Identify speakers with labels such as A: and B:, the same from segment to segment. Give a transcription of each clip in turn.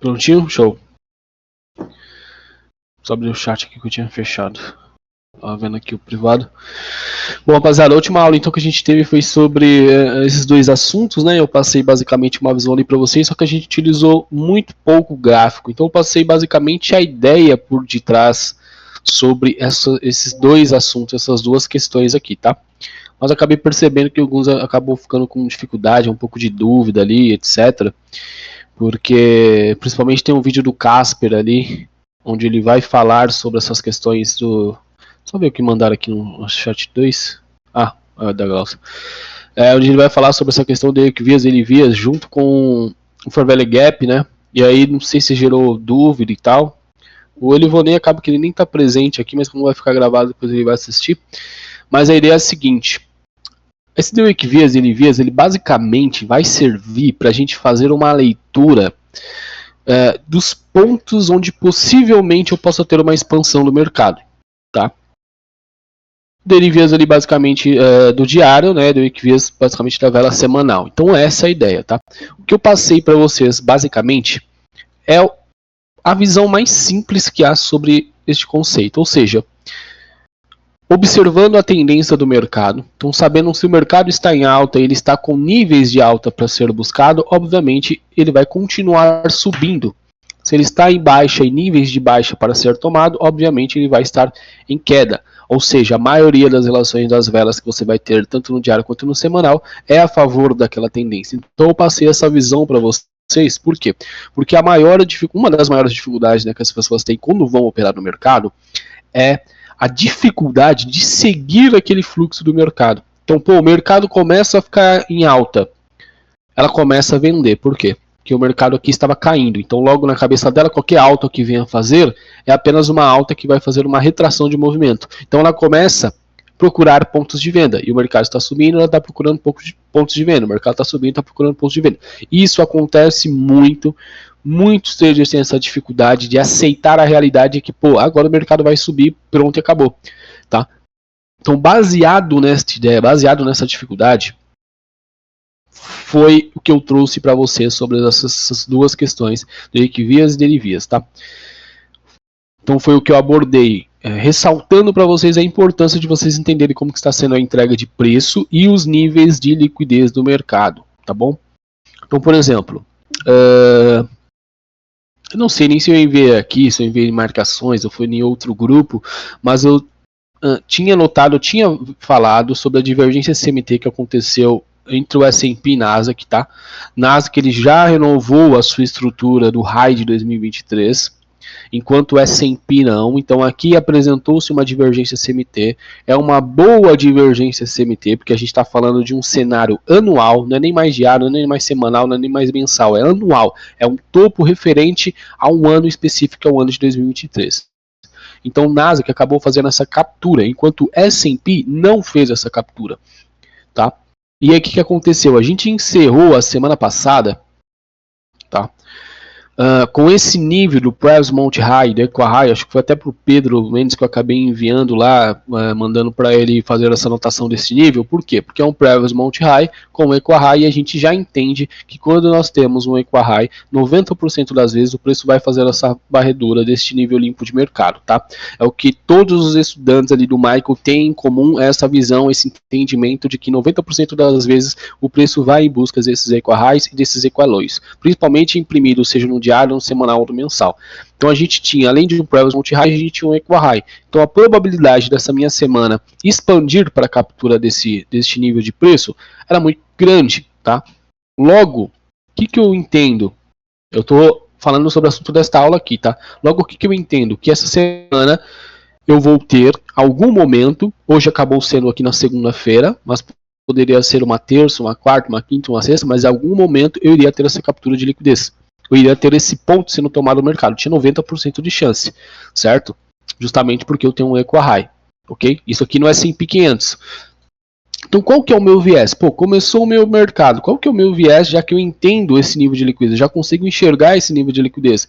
A: Prontinho? Show. Só abrir o chat aqui que eu tinha fechado. Tava vendo aqui o privado. Bom, rapaziada, a última aula então que a gente teve foi sobre esses dois assuntos, né? Eu passei basicamente uma visão ali para vocês, só que a gente utilizou muito pouco gráfico. Então eu passei basicamente a ideia por detrás sobre esses dois assuntos, essas duas questões aqui, tá? Mas acabei percebendo que alguns acabam ficando com dificuldade, um pouco de dúvida ali, etc. Porque principalmente tem um vídeo do Casper ali, onde ele vai falar sobre essas questões do... Só ver o que mandaram aqui no chat 2. Da Glaucia. Onde ele vai falar sobre essa questão de Equivias e Elivias junto com o For Valley Gap, né? E aí não sei se gerou dúvida e tal. O Elivonei acaba que ele nem tá presente aqui, mas como vai ficar gravado, depois ele vai assistir. Mas a ideia é a seguinte: esse de Equivias e Elivias, ele basicamente vai servir para a gente fazer uma leitura dos pontos onde possivelmente eu possa ter uma expansão do mercado, tá? Derivias ali basicamente do diário, né, do Equivias basicamente da vela semanal. Então essa é a ideia, tá? O que eu passei para vocês basicamente é a visão mais simples que há sobre este conceito, ou seja, observando a tendência do mercado, então sabendo se o mercado está em alta, ele está com níveis de alta para ser buscado, obviamente ele vai continuar subindo. Se ele está em baixa e níveis de baixa para ser tomado, obviamente ele vai estar em queda. Ou seja, a maioria das relações das velas que você vai ter, tanto no diário quanto no semanal, é a favor daquela tendência. Então eu passei essa visão para vocês, por quê? Porque uma das maiores dificuldades, né, que as pessoas têm quando vão operar no mercado é a dificuldade de seguir aquele fluxo do mercado. Então, o mercado começa a ficar em alta, ela começa a vender. Por quê? Porque o mercado aqui estava caindo. Então, logo na cabeça dela, qualquer alta que venha fazer é apenas uma alta que vai fazer uma retração de movimento. Então, ela começa a procurar pontos de venda. E o mercado está subindo, ela está procurando pontos de venda. O mercado está subindo, está procurando pontos de venda. Isso acontece muito. Muitos traders têm essa dificuldade de aceitar a realidade que, agora o mercado vai subir, pronto e acabou. Tá? Então, baseado nessa ideia, baseado nessa dificuldade, foi o que eu trouxe para você sobre essas duas questões de Equivias e Derivias, tá? Então foi o que eu abordei, ressaltando para vocês a importância de vocês entenderem como que está sendo a entrega de preço e os níveis de liquidez do mercado, tá bom? Então, por exemplo, eu não sei nem se eu enviei aqui, se eu enviei em marcações, ou foi em outro grupo, mas eu tinha notado, eu tinha falado sobre a divergência CMT que aconteceu entre o S&P e Nasdaq, tá? Nasdaq ele já renovou a sua estrutura do high de 2023, enquanto o S&P não. Então aqui apresentou-se uma divergência CMT, é uma boa divergência CMT, porque a gente está falando de um cenário anual, não é nem mais diário, não é nem mais semanal, não é nem mais mensal, é anual, é um topo referente a um ano específico, que é o ano de 2023. Então o Nasdaq acabou fazendo essa captura, enquanto o S&P não fez essa captura, tá? E aí o que aconteceu? A gente encerrou a semana passada, tá? Com esse nível do Previous Mount High, do Equa High, acho que foi até para o Pedro Mendes que eu acabei enviando lá, mandando para ele fazer essa anotação desse nível. Por quê? Porque é um Previous Mount High com o Equa High, e a gente já entende que quando nós temos um Equa High, 90% das vezes o preço vai fazer essa varredura deste nível limpo de mercado, tá? É o que todos os estudantes ali do Michael têm em comum, essa visão, esse entendimento de que 90% das vezes o preço vai em busca desses Equa Highs e desses Equa Lows, principalmente imprimido, seja no diário, no semanal ou no mensal. Então a gente tinha, além de um Previous Mount High, a gente tinha um Equa High. Então a probabilidade dessa minha semana expandir para a captura deste nível de preço era muito grande, tá? Logo, o que eu entendo? Eu estou falando sobre o assunto desta aula aqui, tá? Logo, o que eu entendo? Que essa semana eu vou ter algum momento, hoje acabou sendo aqui na segunda-feira, mas poderia ser uma terça, uma quarta, uma quinta, uma sexta, mas em algum momento eu iria ter essa captura de liquidez. Eu iria ter esse ponto sendo tomado no mercado. Tinha 90% de chance, certo? Justamente porque eu tenho um Equa High, ok? Isso aqui não é S&P 500. Então qual que é o meu viés? Começou o meu mercado. Qual que é o meu viés, já que eu entendo esse nível de liquidez? Já consigo enxergar esse nível de liquidez?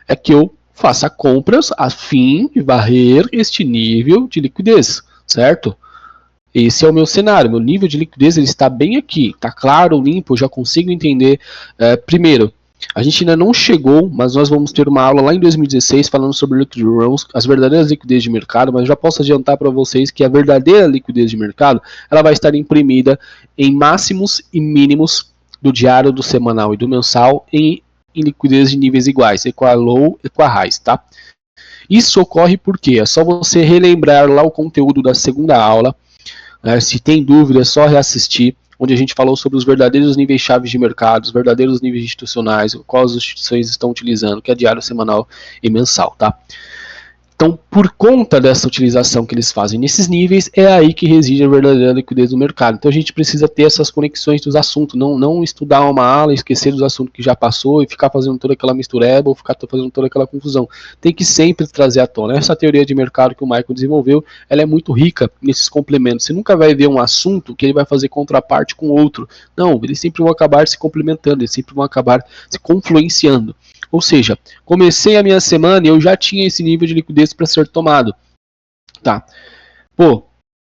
A: É que eu faça compras a fim de varrer este nível de liquidez, certo? Esse é o meu cenário, meu nível de liquidez ele está bem aqui, está claro, limpo, eu já consigo entender. Primeiro, A gente ainda não chegou, mas nós vamos ter uma aula lá em 2016 falando sobre liquid runs, as verdadeiras liquidez de mercado, mas já posso adiantar para vocês que a verdadeira liquidez de mercado, ela vai estar imprimida em máximos e mínimos do diário, do semanal e do mensal em liquidez de níveis iguais, equal low, equal highs, tá? Isso ocorre porque é só você relembrar lá o conteúdo da segunda aula, né? Se tem dúvida é só reassistir, onde a gente falou sobre os verdadeiros níveis chaves de mercado, os verdadeiros níveis institucionais, quais as instituições estão utilizando, que é diário, semanal e mensal, tá? Então, por conta dessa utilização que eles fazem nesses níveis, é aí que reside a verdadeira liquidez do mercado. Então, a gente precisa ter essas conexões dos assuntos, não estudar uma aula, esquecer dos assuntos que já passou e ficar fazendo toda aquela mistureba ou ficar fazendo toda aquela confusão. Tem que sempre trazer à tona. Essa teoria de mercado que o Michael desenvolveu, ela é muito rica nesses complementos. Você nunca vai ver um assunto que ele vai fazer contraparte com outro. Não, eles sempre vão acabar se complementando, eles sempre vão acabar se confluenciando. Ou seja, comecei a minha semana e eu já tinha esse nível de liquidez para ser tomado. Tá. Pô,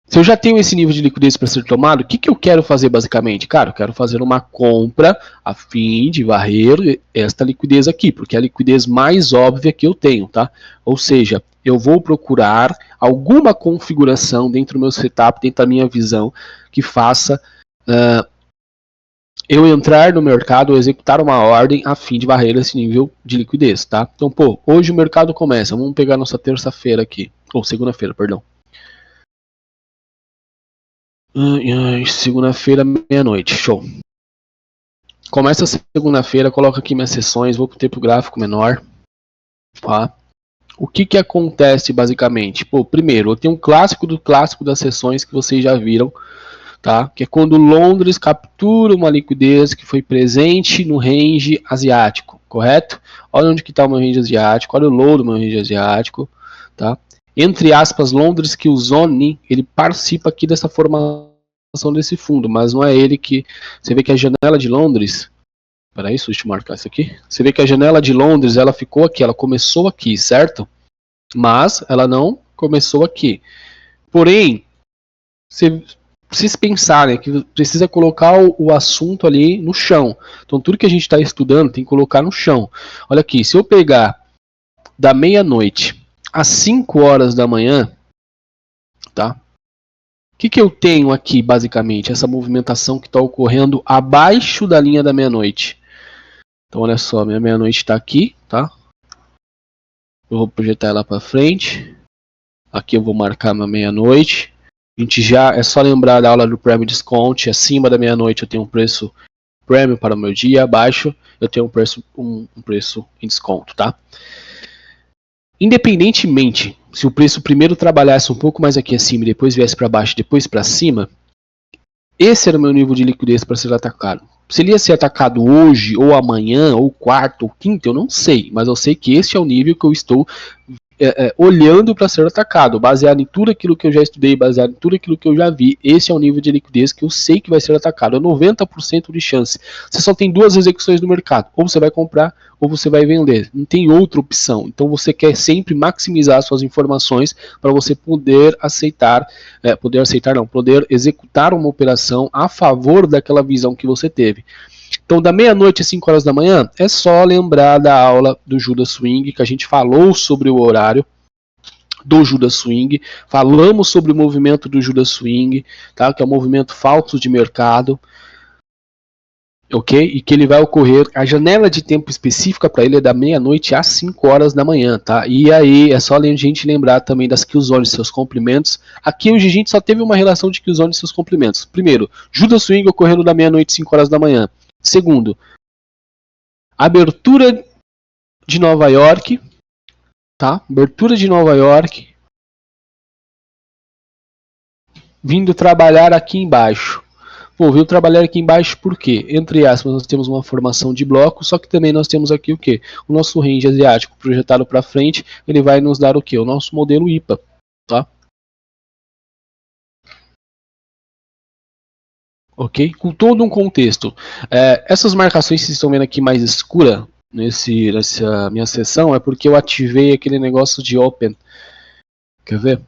A: se eu já tenho esse nível de liquidez para ser tomado, o que, que eu quero fazer basicamente? Cara, eu quero fazer uma compra a fim de varrer esta liquidez aqui, porque é a liquidez mais óbvia que eu tenho, tá? Ou seja, eu vou procurar alguma configuração dentro do meu setup, dentro da minha visão, que faça eu entrar no mercado ou executar uma ordem a fim de varrer esse nível de liquidez, tá? Então, pô, hoje o mercado começa, vamos pegar nossa terça-feira aqui, ou segunda-feira, perdão. Segunda-feira, meia-noite, show. Começa segunda-feira, coloco aqui minhas sessões, vou pro tempo gráfico menor, tá? O que que acontece basicamente? Pô, primeiro, eu tenho um clássico do clássico das sessões que vocês já viram, tá? Que é quando Londres captura uma liquidez que foi presente no range asiático, correto? Olha onde que está o meu range asiático, olha o low do meu range asiático, tá? Entre aspas, Londres que o Zone, ele participa aqui dessa formação desse fundo, mas não é ele que... Você vê que a janela de Londres... Peraí, deixa eu marcar isso aqui. Você vê que a janela de Londres, ela ficou aqui, ela começou aqui, certo? Mas ela não começou aqui. Porém, você precisa pensar, né, que precisa colocar o assunto ali no chão. Então tudo que a gente está estudando tem que colocar no chão. Olha aqui, se eu pegar da meia-noite às 5 horas da manhã, tá? O que, que eu tenho aqui, basicamente? Essa movimentação que está ocorrendo abaixo da linha da meia-noite. Então olha só, minha meia-noite está aqui, tá? Eu vou projetar ela para frente. Aqui eu vou marcar minha meia-noite. A gente já, é só lembrar da aula do Prêmio Discount, acima da meia-noite eu tenho um preço prêmio para o meu dia, abaixo eu tenho um preço em desconto, tá? Independentemente se o preço primeiro trabalhasse um pouco mais aqui acima e depois viesse para baixo e depois para cima, esse era o meu nível de liquidez para ser atacado. Se ele ia ser atacado hoje, ou amanhã, ou quarta, ou quinta, eu não sei, mas eu sei que esse é o nível que eu estou olhando para ser atacado, baseado em tudo aquilo que eu já estudei, baseado em tudo aquilo que eu já vi. Esse é o nível de liquidez que eu sei que vai ser atacado, é 90% de chance. Você só tem duas execuções no mercado, ou você vai comprar ou você vai vender, não tem outra opção. Então você quer sempre maximizar suas informações para você poder poder executar uma operação a favor daquela visão que você teve. Então, da meia-noite às 5 horas da manhã, é só lembrar da aula do Judas Swing, que a gente falou sobre o horário do Judas Swing, falamos sobre o movimento do Judas Swing, tá? Que é um movimento falso de mercado, ok? E que ele vai ocorrer, a janela de tempo específica para ele é da meia-noite às 5 horas da manhã, tá? E aí é só a gente lembrar também das kill zones, seus complementos. Aqui hoje a gente só teve uma relação de kill zones e seus complementos. Primeiro, Judas Swing ocorrendo da meia-noite às 5 horas da manhã. Segundo, abertura de Nova York, tá? Abertura de Nova York, vindo trabalhar aqui embaixo. Pô, viu trabalhar aqui embaixo por quê? Entre aspas, nós temos uma formação de bloco, só que também nós temos aqui o quê? O nosso range asiático projetado para frente, ele vai nos dar o quê? O nosso modelo IPA, tá? Ok? Com todo um contexto. Essas marcações que vocês estão vendo aqui mais escura nessa minha sessão é porque eu ativei aquele negócio de Open. Quer ver?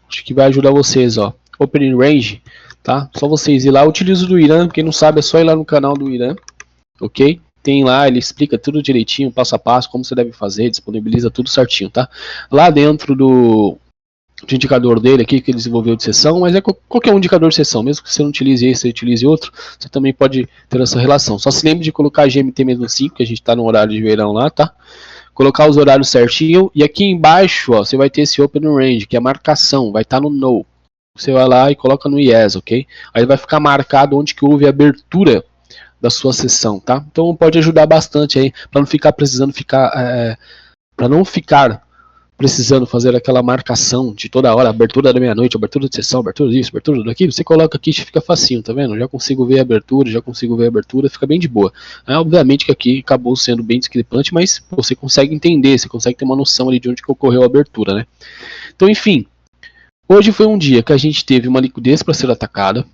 A: Acho que vai ajudar vocês, ó. Open Range, tá? Só vocês ir lá. Eu utilizo do Irã, quem não sabe é só ir lá no canal do Irã, ok? tem lá, ele explica tudo direitinho, passo a passo, como você deve fazer, disponibiliza tudo certinho, tá? Lá dentro do indicador dele aqui, que ele desenvolveu de sessão, mas é qualquer um indicador de sessão, mesmo que você não utilize esse, você utilize outro, você também pode ter essa relação. Só se lembre de colocar GMT mesmo 5, que a gente está no horário de verão lá, tá? Colocar os horários certinho, e aqui embaixo, ó, você vai ter esse Open Range, que é a marcação, vai estar no No. Você vai lá e coloca no Yes, ok? Aí vai ficar marcado onde que houve abertura da sua sessão, tá? Então pode ajudar bastante aí, para não ficar precisando para não ficar precisando fazer aquela marcação de toda hora, abertura da meia-noite, abertura de sessão, abertura disso, abertura daquilo, você coloca aqui e fica facinho, tá vendo? Já consigo ver a abertura, fica bem de boa. Obviamente que aqui acabou sendo bem discrepante, mas você consegue entender, você consegue ter uma noção ali de onde que ocorreu a abertura, né? Então, enfim, hoje foi um dia que a gente teve uma liquidez para ser atacada,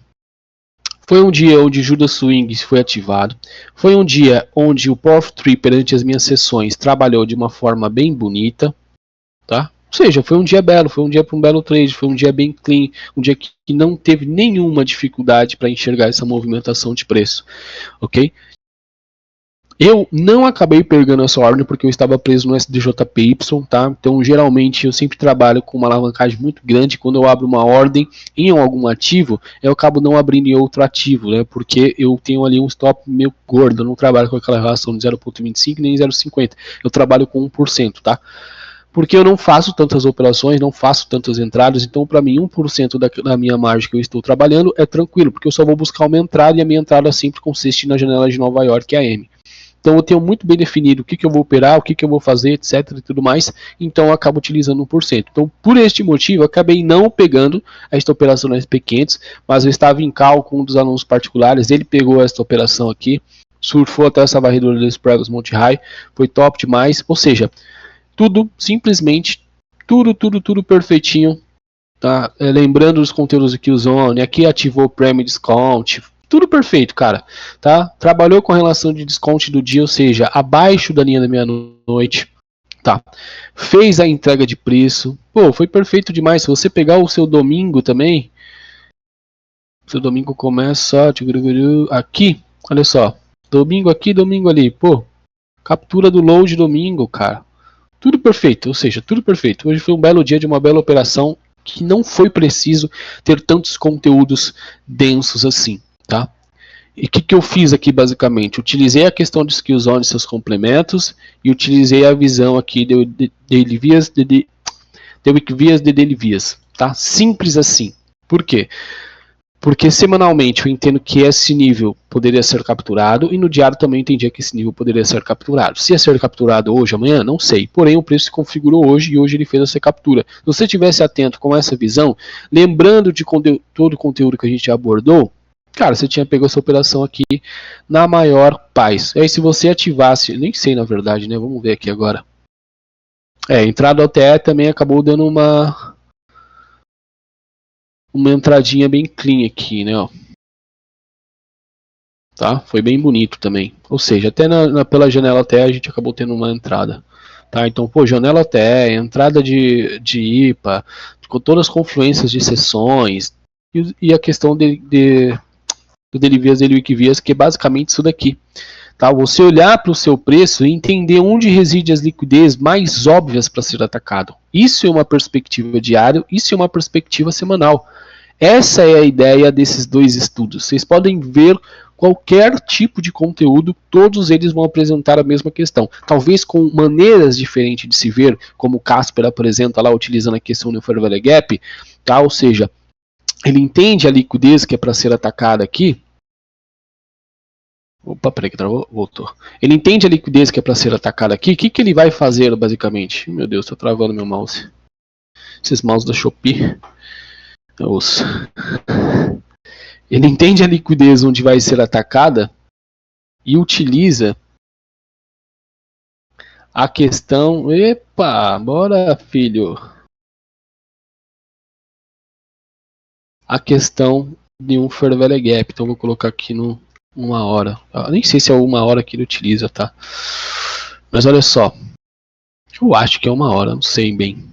A: foi um dia onde Judas Swing foi ativado, foi um dia onde o Power Tree perante as minhas sessões trabalhou de uma forma bem bonita, tá? Ou seja, foi um dia belo, foi um dia para um belo trade, foi um dia bem clean, um dia que não teve nenhuma dificuldade para enxergar essa movimentação de preço, ok? Eu não acabei pegando essa ordem porque eu estava preso no SDJPY, tá? Então, geralmente, eu sempre trabalho com uma alavancagem muito grande. Quando eu abro uma ordem em algum ativo, eu acabo não abrindo em outro ativo, né? Porque eu tenho ali um stop meio gordo, eu não trabalho com aquela relação de 0,25 nem 0,50. Eu trabalho com 1%, tá? Porque eu não faço tantas operações, não faço tantas entradas, então para mim 1% da minha margem que eu estou trabalhando é tranquilo, porque eu só vou buscar uma entrada e a minha entrada sempre consiste na janela de Nova York, a M. Então eu tenho muito bem definido o que eu vou operar, o que eu vou fazer, etc e tudo mais, então eu acabo utilizando 1%. Então por este motivo eu acabei não pegando esta operação no SP500, mas eu estava em call com um dos alunos particulares, ele pegou esta operação aqui, surfou até essa varredura dos pregos Monte High, foi top demais, ou seja, tudo, simplesmente, tudo perfeitinho, tá? Lembrando os conteúdos do Killzone, aqui ativou o Prêmio Discount, tudo perfeito, cara, tá? Trabalhou com a relação de desconto do dia, ou seja, abaixo da linha da meia-noite, tá? Fez a entrega de preço, pô, foi perfeito demais. Se você pegar o seu domingo também, seu domingo começa aqui, olha só, domingo aqui, domingo ali, pô, captura do load domingo, cara. Tudo perfeito, ou seja, tudo perfeito. Hoje foi um belo dia de uma bela operação que não foi preciso ter tantos conteúdos densos assim, tá? E o que eu fiz aqui basicamente? Utilizei a questão de skill zone e seus complementos e utilizei a visão aqui de daily vias, de week vias, de daily vias, tá? Simples assim. Por quê? Porque semanalmente eu entendo que esse nível poderia ser capturado e no diário também entendia que esse nível poderia ser capturado. Se ia ser capturado hoje, amanhã, não sei. Porém, o preço se configurou hoje e hoje ele fez essa captura. Se você estivesse atento com essa visão, lembrando de todo o conteúdo que a gente abordou, cara, você tinha pego essa operação aqui na maior paz. Aí se você ativasse, nem sei na verdade, né? Vamos ver aqui agora. Entrada ao TE também acabou dando uma entradinha bem clean aqui, né? Ó. Tá? Foi bem bonito também. Ou seja, até pela janela até a gente acabou tendo uma entrada. Tá? Então, pô, janela até, entrada de IPA, com todas as confluências de sessões e a questão do Delivias e Wikivias, que é basicamente isso daqui. Tá? Você olhar para o seu preço e entender onde reside as liquidez mais óbvias para ser atacado. Isso é uma perspectiva diária, isso é uma perspectiva semanal. Essa é a ideia desses dois estudos. Vocês podem ver qualquer tipo de conteúdo, todos eles vão apresentar a mesma questão. Talvez com maneiras diferentes de se ver, como o Casper apresenta lá, utilizando a questão do Fair Value Gap, tá? Ou seja, ele entende a liquidez que é para ser atacada aqui. Opa, peraí que travou, voltou. Ele entende a liquidez que é para ser atacada aqui. O que ele vai fazer, basicamente? Meu Deus, estou travando meu mouse. Esses mouse da Shopee. Ele entende a liquidez onde vai ser atacada e utiliza a questão... Epa, bora, filho. A questão de um Fair Value Gap. Então vou colocar aqui no 1 hora. Eu nem sei se é 1 hora que ele utiliza, tá? Mas olha só. Eu acho que é 1 hora, não sei bem.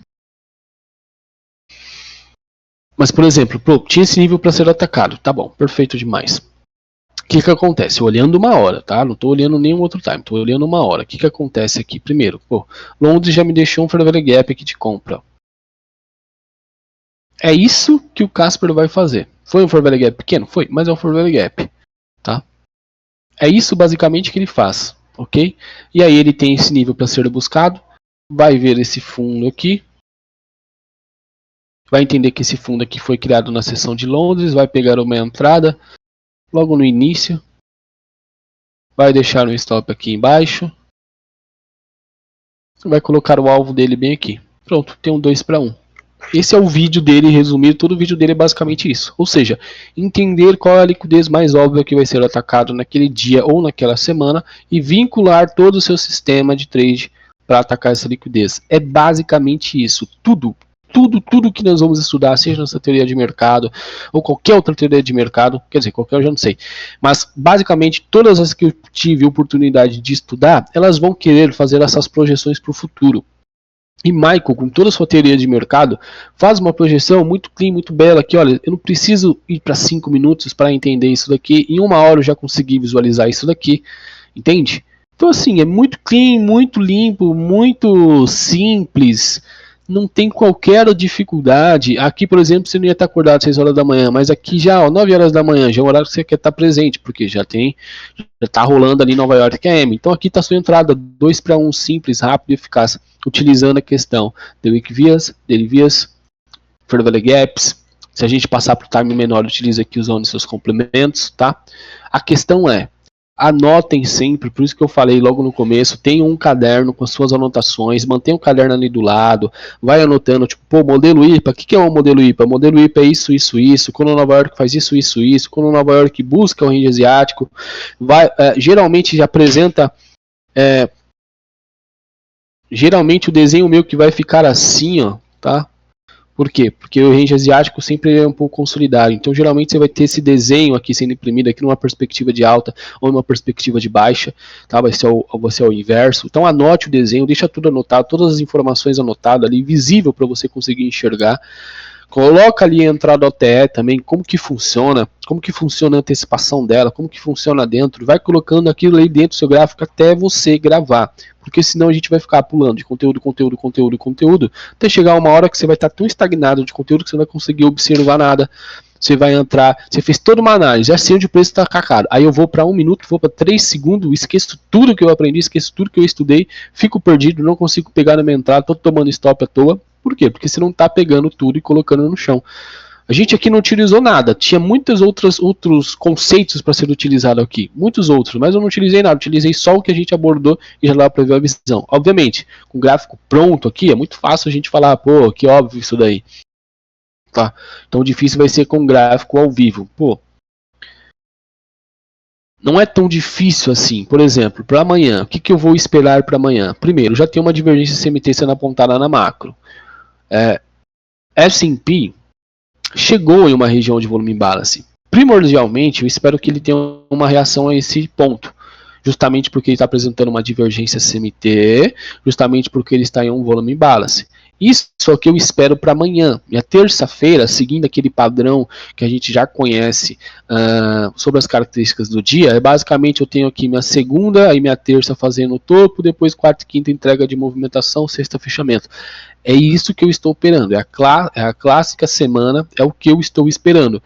A: Mas, por exemplo, tinha esse nível para ser atacado. Tá bom, perfeito demais. O que acontece? Olhando uma hora, tá? Não estou olhando nenhum outro time, estou olhando uma hora. O que acontece aqui? Primeiro, pô, Londres já me deixou um fair value gap aqui de compra. É isso que o Casper vai fazer. Foi um fair value gap pequeno? Foi, mas é um fair value gap, tá? É isso basicamente que ele faz, ok? E aí ele tem esse nível para ser buscado, vai ver esse fundo aqui, vai entender que esse fundo aqui foi criado na seção de Londres, vai pegar uma entrada logo no início, vai deixar um stop aqui embaixo, vai colocar o alvo dele bem aqui. Pronto, tem um 2 para 1. Esse é o vídeo dele resumido, todo o vídeo dele é basicamente isso. Ou seja, entender qual é a liquidez mais óbvia que vai ser atacado naquele dia ou naquela semana e vincular todo o seu sistema de trade para atacar essa liquidez. É basicamente isso. Tudo que nós vamos estudar, seja nossa teoria de mercado ou qualquer outra teoria de mercado, quer dizer, qualquer eu já não sei, mas basicamente todas as que eu tive oportunidade de estudar, elas vão querer fazer essas projeções para o futuro. E Michael, com toda a sua teoria de mercado, faz uma projeção muito clean, muito bela, que olha, eu não preciso ir para 5 minutos para entender isso daqui, em 1 hora eu já consegui visualizar isso daqui, entende? Então assim, é muito clean, muito limpo, muito simples, não tem qualquer dificuldade. Aqui, por exemplo, você não ia estar acordado às 6 horas da manhã, mas aqui já, ó, 9 horas da manhã, já é o horário que você quer estar presente, porque já está rolando ali Nova York QM. Então aqui está a sua entrada, 2 para 1, simples, rápido e eficaz, utilizando a questão de Weak Vias, Daily Vias, Fair Value Gaps. Se a gente passar para o time menor, utiliza aqui usando seus complementos, tá? A questão é, anotem sempre, por isso que eu falei logo no começo, tenha um caderno com as suas anotações, mantenha o caderno ali do lado, vai anotando, tipo, pô, modelo IPA, o que é um modelo IPA? Modelo IPA é isso, quando o Nova York faz isso, quando o Nova York busca o range asiático, geralmente já apresenta, geralmente o desenho meu que vai ficar assim, ó, tá? Por quê? Porque o range asiático sempre é um pouco consolidado. Então, geralmente, você vai ter esse desenho aqui sendo imprimido aqui numa perspectiva de alta ou numa perspectiva de baixa. Tá? Vai ser o inverso. Então, anote o desenho, deixa tudo anotado, todas as informações anotadas ali, visível para você conseguir enxergar. Coloca ali a entrada OTE também, como que funciona a antecipação dela, como que funciona dentro, vai colocando aquilo aí dentro do seu gráfico até você gravar, porque senão a gente vai ficar pulando de conteúdo, até chegar uma hora que você vai estar tão estagnado de conteúdo que você não vai conseguir observar nada. Você vai entrar, você fez toda uma análise, já sei onde o preço está caro, aí eu vou para 1 minuto, vou para 3 segundos, esqueço tudo que eu aprendi, esqueço tudo que eu estudei, fico perdido, não consigo pegar na minha entrada, estou tomando stop à toa. Por quê? Porque você não está pegando tudo e colocando no chão. A gente aqui não utilizou nada, tinha muitos outros conceitos para ser utilizado aqui, muitos outros, mas eu não utilizei nada, utilizei só o que a gente abordou e já dá para ver a visão. Obviamente, com o gráfico pronto aqui, é muito fácil a gente falar, pô, que óbvio isso daí. Tá? Então difícil vai ser com o gráfico ao vivo. Pô, não é tão difícil assim. Por exemplo, para amanhã, o que eu vou esperar para amanhã? Primeiro, já tem uma divergência CMT sendo apontada na macro. S&P chegou em uma região de volume imbalance. Primordialmente, eu espero que ele tenha uma reação a esse ponto, justamente porque ele está apresentando uma divergência CMT, justamente porque ele está em um volume imbalance. Isso é o que eu espero para amanhã. E a terça-feira, seguindo aquele padrão que a gente já conhece sobre as características do dia, é basicamente eu tenho aqui minha segunda e minha terça fazendo o topo, depois quarta e quinta entrega de movimentação, sexta fechamento. É isso que eu estou esperando. É a clássica semana, é o que eu estou esperando.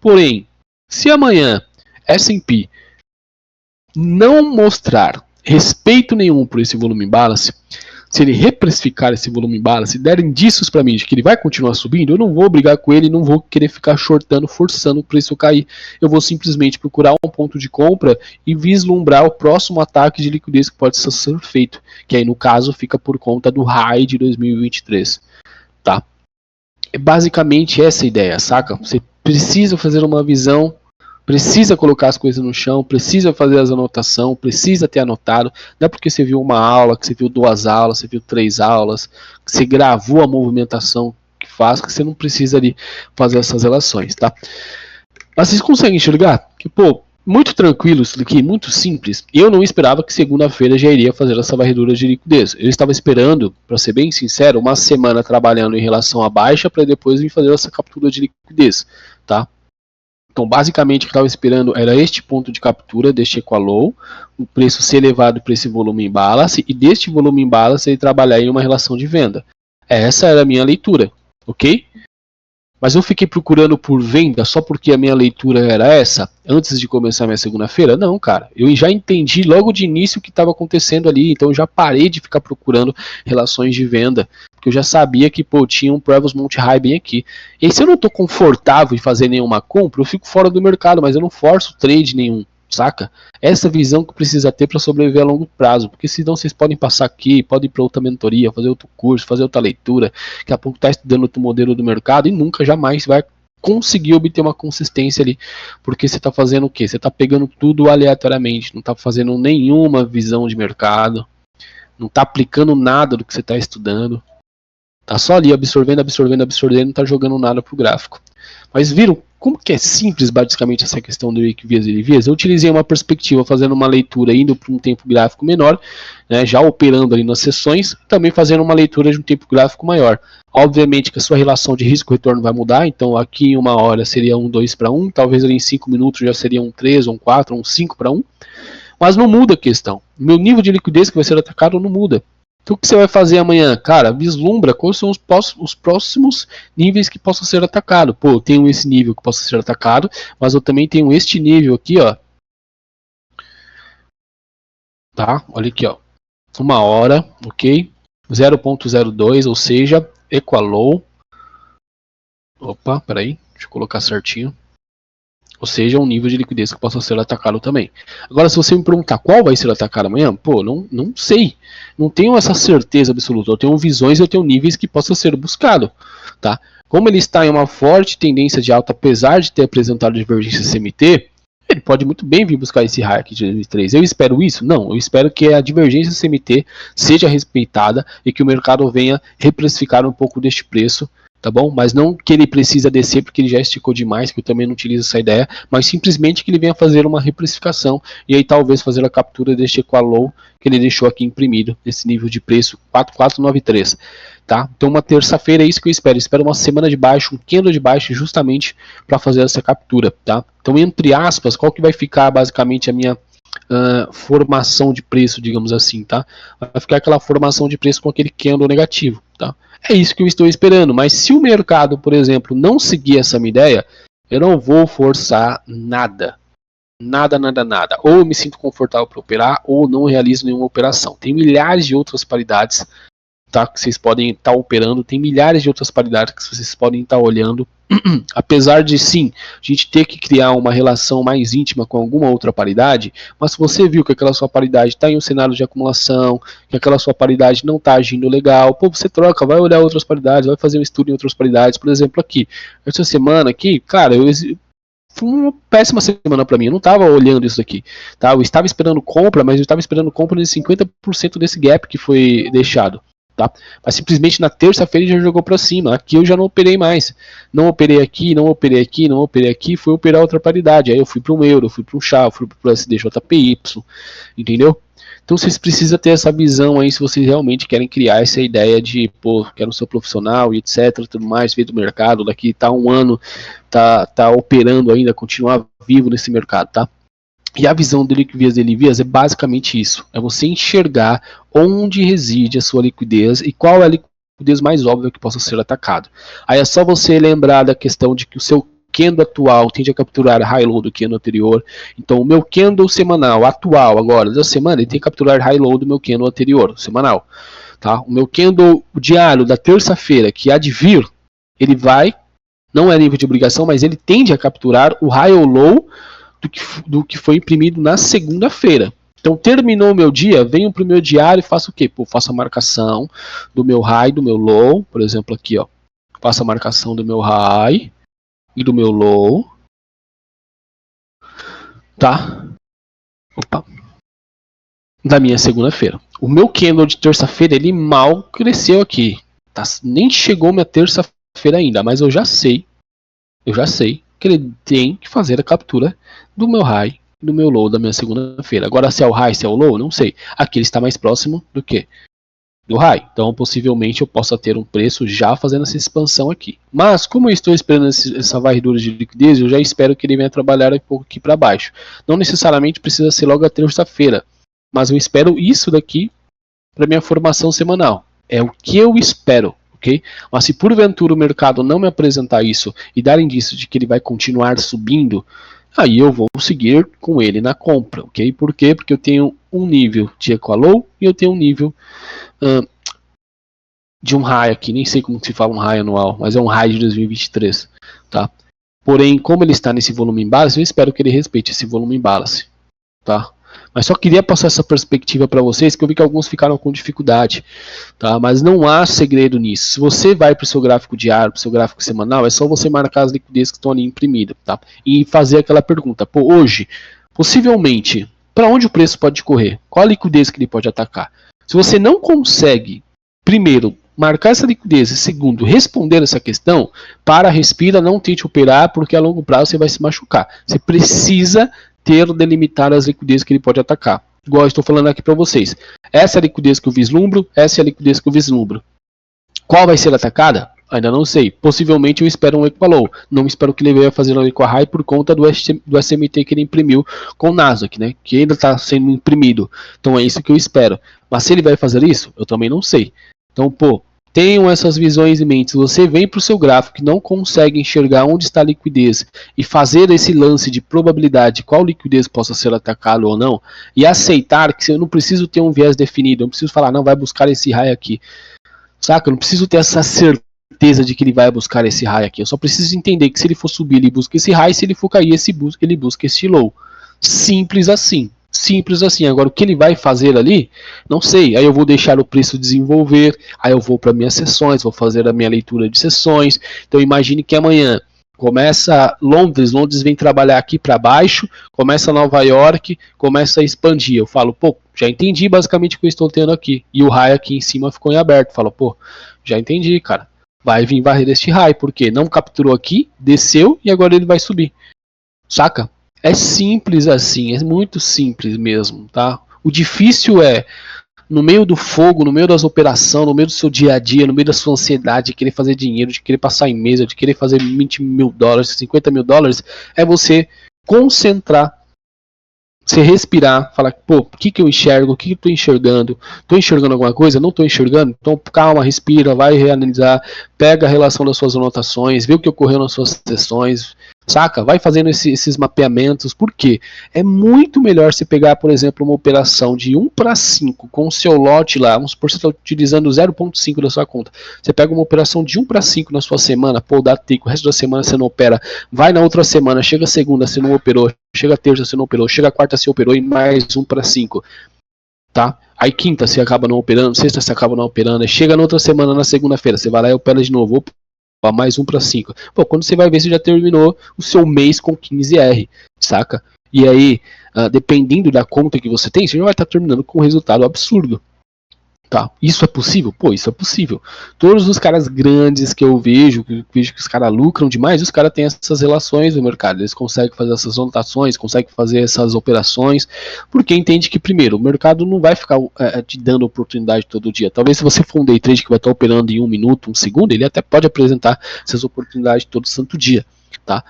A: Porém, se amanhã S&P não mostrar respeito nenhum por esse volume imbalance, se ele reprecificar esse volume imbalance e der indícios para mim de que ele vai continuar subindo, eu não vou brigar com ele, não vou querer ficar shortando, forçando o preço cair. Eu vou simplesmente procurar um ponto de compra e vislumbrar o próximo ataque de liquidez que pode ser feito, que aí no caso fica por conta do high de 2023, tá? É basicamente essa a ideia, saca? Você precisa fazer uma visão, precisa colocar as coisas no chão, precisa fazer as anotações, precisa ter anotado. Não é porque você viu uma aula, que você viu 2 aulas, você viu 3 aulas, que você gravou a movimentação que faz, que você não precisa ali fazer essas relações, tá? Mas vocês conseguem enxergar que, pô, muito tranquilo isso daqui, muito simples. Eu não esperava que segunda-feira já iria fazer essa varredura de liquidez. Eu estava esperando, para ser bem sincero, uma semana trabalhando em relação à baixa para depois vir fazer essa captura de liquidez, tá? Então, basicamente, o que eu estava esperando era este ponto de captura deste Equalow, o preço ser elevado para esse volume em balance, e deste volume em balance ele trabalhar em uma relação de venda. Essa era a minha leitura, ok? Mas eu fiquei procurando por venda só porque a minha leitura era essa, antes de começar a minha segunda-feira? Não, cara. Eu já entendi logo de início o que estava acontecendo ali, então eu já parei de ficar procurando relações de venda, porque eu já sabia que, pô, tinha um Previous Monte High bem aqui. E se eu não estou confortável em fazer nenhuma compra, eu fico fora do mercado, mas eu não forço trade nenhum, saca? Essa visão que precisa ter para sobreviver a longo prazo, porque senão vocês podem passar aqui, podem ir para outra mentoria, fazer outro curso, fazer outra leitura, daqui a pouco tá estudando outro modelo do mercado e nunca jamais vai conseguir obter uma consistência ali, porque você está fazendo o quê? Você está pegando tudo aleatoriamente, não está fazendo nenhuma visão de mercado, não está aplicando nada do que você está estudando, tá só ali absorvendo, absorvendo, absorvendo, não está jogando nada pro gráfico. Mas viram como que é simples basicamente essa questão do Vias e Vias? Eu utilizei uma perspectiva fazendo uma leitura indo para um tempo gráfico menor, né, já operando ali nas sessões, também fazendo uma leitura de um tempo gráfico maior. Obviamente que a sua relação de risco-retorno vai mudar, então aqui em 1 hora seria um 2 para 1, talvez ali em 5 minutos já seria um 3, um 4, um 5 para 1, mas não muda a questão. Meu nível de liquidez que vai ser atacado não muda. Então o que você vai fazer amanhã? Cara, vislumbra quais são os próximos níveis que possam ser atacados. Pô, eu tenho esse nível que possa ser atacado, mas eu também tenho este nível aqui, ó. Tá? Olha aqui, ó. 1 hora, ok? 0.02, ou seja, Equalow. Opa, peraí, deixa eu colocar certinho. Ou seja, um nível de liquidez que possa ser atacado também. Agora, se você me perguntar qual vai ser atacado amanhã, pô, não sei. Não tenho essa certeza absoluta. Eu tenho visões, eu tenho níveis que possam ser buscado, tá? Como ele está em uma forte tendência de alta, apesar de ter apresentado divergência CMT, ele pode muito bem vir buscar esse high aqui de 2003. Eu espero isso? Não. Eu espero que a divergência CMT seja respeitada e que o mercado venha reprecificar um pouco deste preço, tá bom? Mas não que ele precisa descer porque ele já esticou demais, que eu também não utilizo essa ideia, mas simplesmente que ele venha fazer uma reprecificação e aí talvez fazer a captura deste Equalow que ele deixou aqui imprimido, nesse nível de preço 4493, tá? Então uma terça-feira é isso que eu espero. Eu espero uma semana de baixo, um candle de baixo justamente para fazer essa captura, tá? Então entre aspas, qual que vai ficar basicamente a minha formação de preço, digamos assim, tá? Vai ficar aquela formação de preço com aquele candle negativo, tá? É isso que eu estou esperando, mas se o mercado, por exemplo, não seguir essa minha ideia, eu não vou forçar nada. Nada, nada, nada. Ou eu me sinto confortável para operar, ou não realizo nenhuma operação. Tem milhares de outras paridades, tá, que vocês podem estar operando, tem milhares de outras paridades que vocês podem estar olhando. Apesar de sim, a gente ter que criar uma relação mais íntima com alguma outra paridade, mas se você viu que aquela sua paridade está em um cenário de acumulação, que aquela sua paridade não está agindo legal, pô, você troca, vai olhar outras paridades, vai fazer um estudo em outras paridades. Por exemplo, aqui, essa semana aqui, cara, foi uma péssima semana para mim, eu não estava olhando isso aqui, tá? Eu estava esperando compra, mas eu estava esperando compra de 50% desse gap que foi deixado. Tá? Mas simplesmente na terça-feira ele já jogou para cima. Aqui eu já não operei mais. Não operei aqui, não operei aqui, não operei aqui. Fui operar outra paridade. Aí eu fui para um euro, fui para um chá, fui para o SDJPY. Entendeu? Então vocês precisam ter essa visão aí se vocês realmente querem criar essa ideia de, pô, quero ser profissional e etc. Tudo mais, veio do mercado. Daqui tá um ano, tá operando ainda, continuar vivo nesse mercado, tá? E a visão do Liquivias de Livias é basicamente isso. É você enxergar onde reside a sua liquidez e qual é a liquidez mais óbvia que possa ser atacado. Aí é só você lembrar da questão de que o seu candle atual tende a capturar high low do candle anterior. Então o meu candle semanal atual agora da semana ele tem que capturar high low do meu candle anterior, semanal. Tá? O meu candle diário da terça-feira que há de vir, ele vai, não é nível de obrigação, mas ele tende a capturar o high ou low do que foi imprimido na segunda-feira. Então terminou o meu dia, venho para o meu diário e faço o quê? Pô, faço a marcação do meu high, do meu low, por exemplo aqui, ó. Faço a marcação do meu high e do meu low, tá? Opa. Da minha segunda-feira. O meu candle de terça-feira, ele mal cresceu aqui. Tá? Nem chegou minha terça-feira ainda, mas eu já sei que ele tem que fazer a captura do meu high e do meu low da minha segunda-feira. Agora, se é o high, se é o low, não sei. Aqui ele está mais próximo do que? do RAI. Então, possivelmente, eu possa ter um preço já fazendo essa expansão aqui. Mas, como eu estou esperando essa varredura de liquidez, eu já espero que ele venha trabalhar um pouco aqui para baixo. Não necessariamente precisa ser logo a terça-feira, mas eu espero isso daqui para minha formação semanal. É o que eu espero, ok? Mas se porventura o mercado não me apresentar isso e dar indício de que ele vai continuar subindo, aí eu vou seguir com ele na compra, ok? Por quê? Porque eu tenho um nível de Equalow e eu tenho um nível de um high aqui, nem sei como se fala um high anual, mas é um high de 2023, tá? Porém, como ele está nesse volume em balance, eu espero que ele respeite esse volume em balance, tá? Mas só queria passar essa perspectiva para vocês, que eu vi que alguns ficaram com dificuldade, tá? Mas não há segredo nisso. Se você vai para o seu gráfico diário, para o seu gráfico semanal, é só você marcar as liquidez que estão ali imprimidas, tá? E fazer aquela pergunta, pô, hoje, possivelmente, para onde o preço pode correr? Qual a liquidez que ele pode atacar? Se você não consegue, primeiro, marcar essa liquidez e, segundo, responder essa questão, para, respira, não tente operar, porque a longo prazo você vai se machucar. Você precisa delimitar as liquidez que ele pode atacar. Igual eu estou falando aqui para vocês. Essa é a liquidez que eu vislumbro, essa é a liquidez que eu vislumbro. Qual vai ser atacada? Ainda não sei. Possivelmente eu espero um Equalow. Não espero que ele venha fazer um Equahigh por conta do SMT que ele imprimiu com o Nasdaq, né? Que ainda está sendo imprimido. Então é isso que eu espero. Mas se ele vai fazer isso, eu também não sei. Então, pô, tenham essas visões em mente. Se você vem para o seu gráfico e não consegue enxergar onde está a liquidez e fazer esse lance de probabilidade, qual liquidez possa ser atacado ou não, e aceitar que eu não preciso ter um viés definido, eu não preciso falar, não, vai buscar esse high aqui. Saca? Eu não preciso ter essa certeza de que ele vai buscar esse high aqui. Eu só preciso entender que se ele for subir, ele busca esse high, se ele for cair, ele busca esse low. Simples assim. Simples assim. Agora, o que ele vai fazer ali, não sei. Aí eu vou deixar o preço desenvolver, aí eu vou para minhas sessões, vou fazer a minha leitura de sessões. Então, imagine que amanhã começa Londres vem trabalhar aqui para baixo, começa Nova York, começa a expandir. Eu falo, pô, já entendi basicamente o que eu estou tendo aqui. E o high aqui em cima ficou em aberto. Falo, pô, já entendi, cara. Vai vir varrer este high, porque não capturou aqui, desceu e agora ele vai subir. Saca? É simples assim, é muito simples mesmo, tá? O difícil é no meio do fogo, no meio das operações, no meio do seu dia a dia, no meio da sua ansiedade de querer fazer dinheiro, de querer passar em mesa, de querer fazer 20 mil dólares, 50 mil dólares, é você concentrar, você respirar, falar, pô, o que eu enxergo, o que eu tô enxergando? Tô enxergando alguma coisa? Não tô enxergando? Então calma, respira, vai reanalisar, pega a relação das suas anotações, vê o que ocorreu nas suas sessões, saca? Vai fazendo esses mapeamentos, por quê? É muito melhor você pegar, por exemplo, uma operação de 1 para 5 com o seu lote lá, vamos supor que você está utilizando 0,5 da sua conta. Você pega uma operação de 1 para 5 na sua semana, pô, dá tico, o resto da semana você não opera, vai na outra semana, chega a segunda, você não operou, chega a terça, você não operou, chega a quarta, você operou e mais 1 para 5. Tá? Aí quinta você acaba não operando, sexta você acaba não operando, aí chega na outra semana, na segunda-feira, você vai lá e opera de novo, opa, mais 1 para 5. Pô, quando você vai ver, você já terminou o seu mês com 15R, saca? E aí, dependendo da conta que você tem, você já vai estar terminando com um resultado absurdo. Tá. Isso é possível? Pô, isso é possível. Todos os caras grandes que eu vejo que os caras lucram demais, os caras têm essas relações no mercado, eles conseguem fazer essas anotações, conseguem fazer essas operações, porque entende que, primeiro, o mercado não vai ficar te dando oportunidade todo dia. Talvez se você for um day trade que vai estar operando em 1 minuto, 1 segundo, ele até pode apresentar essas oportunidades todo santo dia, tá?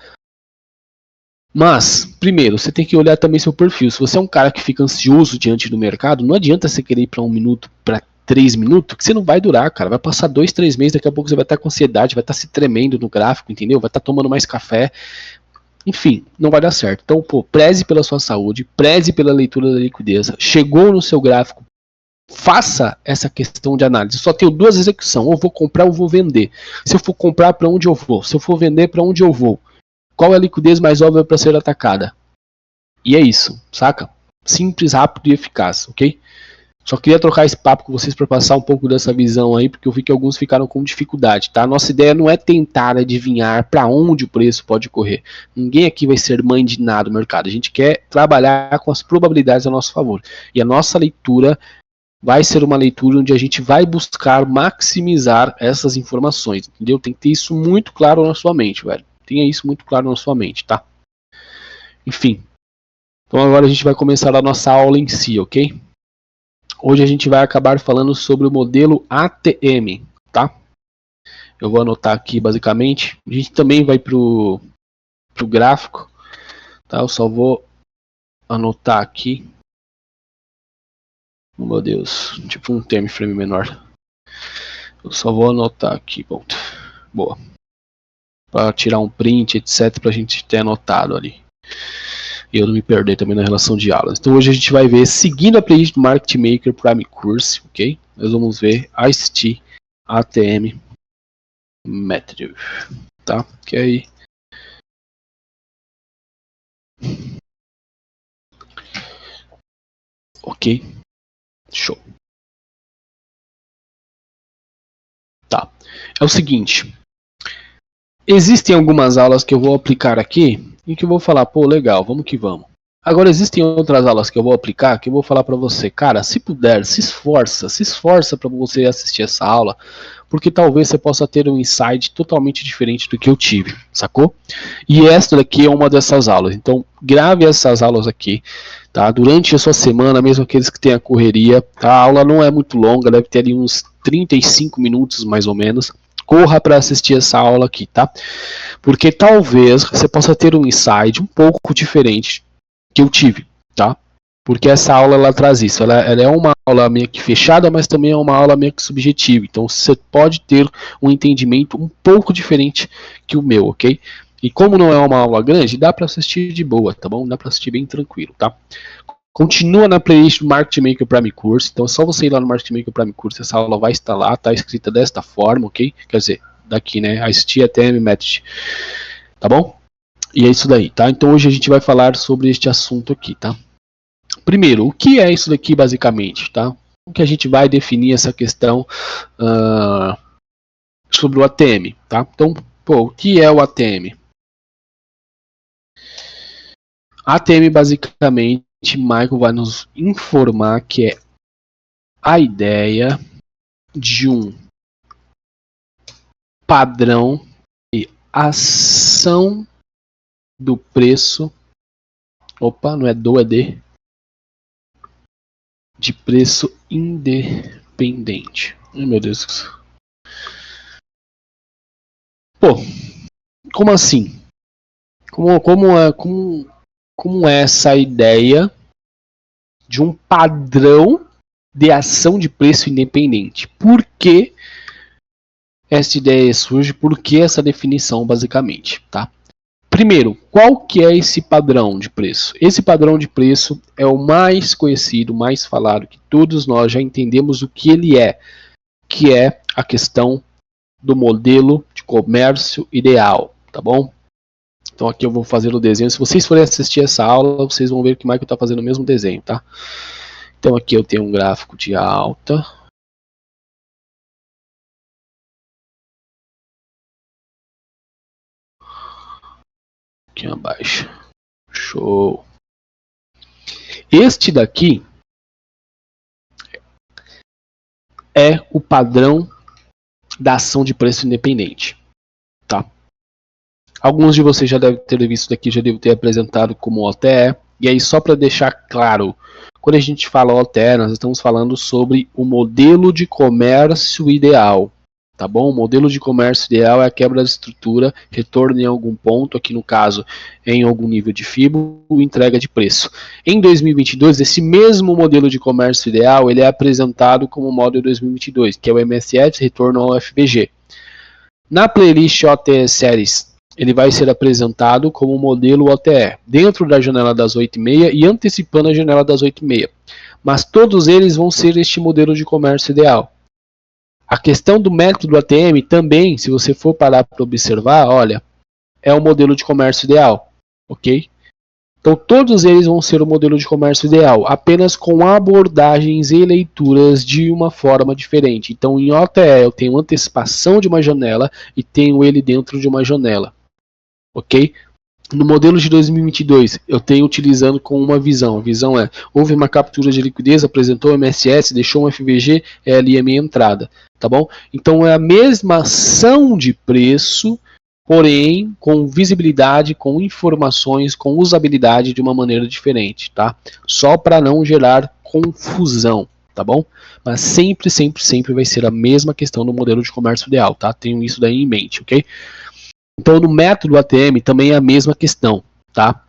A: Mas, primeiro, você tem que olhar também seu perfil. Se você é um cara que fica ansioso diante do mercado, não adianta você querer ir para 1 minuto, para 3 minutos, que você não vai durar, cara. Vai passar 2, 3 meses, daqui a pouco você vai estar com ansiedade, vai estar se tremendo no gráfico, entendeu? Vai estar tomando mais café. Enfim, não vai dar certo. Então, pô, preze pela sua saúde, preze pela leitura da liquidez. Chegou no seu gráfico, faça essa questão de análise. Só tenho duas execuções, ou vou comprar ou vou vender. Se eu for comprar, para onde eu vou? Se eu for vender, para onde eu vou? Qual é a liquidez mais óbvia para ser atacada? E é isso, saca? Simples, rápido e eficaz, ok? Só queria trocar esse papo com vocês para passar um pouco dessa visão aí, porque eu vi que alguns ficaram com dificuldade, tá? Nossa ideia não é tentar adivinhar para onde o preço pode correr. Ninguém aqui vai ser mãe de nada no mercado. A gente quer trabalhar com as probabilidades a nosso favor. E a nossa leitura vai ser uma leitura onde a gente vai buscar maximizar essas informações, entendeu? Tem que ter isso muito claro na sua mente, velho. Tenha isso muito claro na sua mente, tá? Enfim. Então agora a gente vai começar a nossa aula em si, ok? Hoje a gente vai acabar falando sobre o modelo ATM, tá? Eu vou anotar aqui basicamente. A gente também vai pro gráfico, tá? Eu só vou anotar aqui. Oh, meu Deus, tipo um time frame menor. Eu só vou anotar aqui, ponto. Boa. Para tirar um print, etc, pra gente ter anotado ali. E eu não me perder também na relação de aulas. Então hoje a gente vai ver, seguindo a playlist do Market Maker Prime Course, ok? Nós vamos ver ICT ATM Method, tá? Que aí ok, show. Tá, é o seguinte, existem algumas aulas que eu vou aplicar aqui e que eu vou falar, pô, legal, vamos que vamos. Agora existem outras aulas que eu vou aplicar que eu vou falar para você, cara, se puder, se esforça para você assistir essa aula, porque talvez você possa ter um insight totalmente diferente do que eu tive, sacou? E esta daqui é uma dessas aulas, então grave essas aulas aqui, tá? Durante a sua semana, mesmo aqueles que têm a correria, tá? A aula não é muito longa, deve ter ali uns 35 minutos mais ou menos. Corra para assistir essa aula aqui, tá? Porque talvez você possa ter um insight um pouco diferente que eu tive, tá? Porque essa aula ela traz isso, ela é uma aula meio que fechada, mas também é uma aula meio que subjetiva. Então você pode ter um entendimento um pouco diferente que o meu, ok? E como não é uma aula grande, dá para assistir de boa, tá bom? Dá para assistir bem tranquilo, tá? Continua na playlist do Market Maker Prime Course, então é só você ir lá no Market Maker Prime Course, essa aula vai estar lá, tá escrita desta forma, ok? Quer dizer, daqui, né? ICT ATM Method, tá bom? E é isso daí, tá? Então hoje a gente vai falar sobre este assunto aqui, tá? Primeiro, o que é isso daqui basicamente, tá? O que a gente vai definir essa questão sobre o ATM, tá? Então, pô, o que é o ATM? ATM basicamente, Michael vai nos informar que é a ideia de um padrão de ação do preço. Opa, não é do, é de preço independente. Ai, meu Deus. Pô, como assim? Como é essa ideia de um padrão de ação de preço independente? Por que essa ideia surge? Por que essa definição, basicamente? Tá? Primeiro, qual que é esse padrão de preço? Esse padrão de preço é o mais conhecido, mais falado, que todos nós já entendemos o que ele é, que é a questão do modelo de comércio ideal, tá bom? Então aqui eu vou fazer o desenho. Se vocês forem assistir essa aula, vocês vão ver que o Michael está fazendo o mesmo desenho, tá? Então aqui eu tenho um gráfico de alta. Aqui abaixo. Show. Este daqui é o padrão da ação de preço independente, tá? Alguns de vocês já devem ter visto daqui, já devo ter apresentado como OTE. E aí só para deixar claro, quando a gente fala OTE, nós estamos falando sobre o modelo de comércio ideal, tá bom? O modelo de comércio ideal é a quebra da estrutura, retorno em algum ponto, aqui no caso em algum nível de FIBO, entrega de preço. Em 2022, esse mesmo modelo de comércio ideal, ele é apresentado como o modelo 2022, que é o MSF, retorno ao FBG. Na playlist OTE Series, ele vai ser apresentado como modelo OTE, dentro da janela das 8h30 e antecipando a janela das 8h30. Mas todos eles vão ser este modelo de comércio ideal. A questão do método ATM também, se você for parar para observar, olha, é o modelo de comércio ideal, ok? Então todos eles vão ser o modelo de comércio ideal, apenas com abordagens e leituras de uma forma diferente. Então em OTE eu tenho antecipação de uma janela e tenho ele dentro de uma janela, ok? No modelo de 2022, eu tenho utilizando com uma visão. A visão é, houve uma captura de liquidez, apresentou o MSS, deixou um FVG, é ali a minha entrada, tá bom? Então é a mesma ação de preço, porém com visibilidade, com informações, com usabilidade de uma maneira diferente, tá? Só para não gerar confusão, tá bom? Mas sempre, sempre, sempre vai ser a mesma questão no modelo de comércio ideal, tá? Tenham isso daí em mente, ok? Então, no método ATM também é a mesma questão, tá?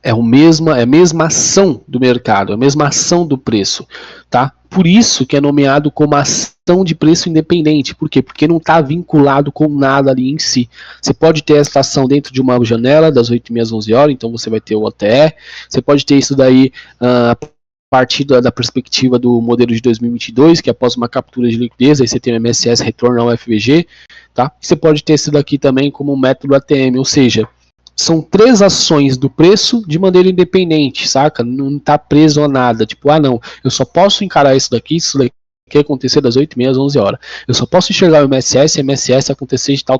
A: É a mesma ação do mercado, a mesma ação do preço, tá? Por isso que é nomeado como ação de preço independente. Por quê? Porque não está vinculado com nada ali em si. Você pode ter essa ação dentro de uma janela das 8h30 às 11 horas, então você vai ter o OTE. Você pode ter isso daí a partir da perspectiva do modelo de 2022, que após uma captura de liquidez, aí você tem o MSS retorno ao FVG, tá? Você pode ter isso daqui também como um método ATM, ou seja, são 3 ações do preço de maneira independente, saca? Não está preso a nada. Tipo, não, eu só posso encarar isso daqui acontecer das 8h30 às 11 horas. Eu só posso enxergar o MSS acontecer de tal.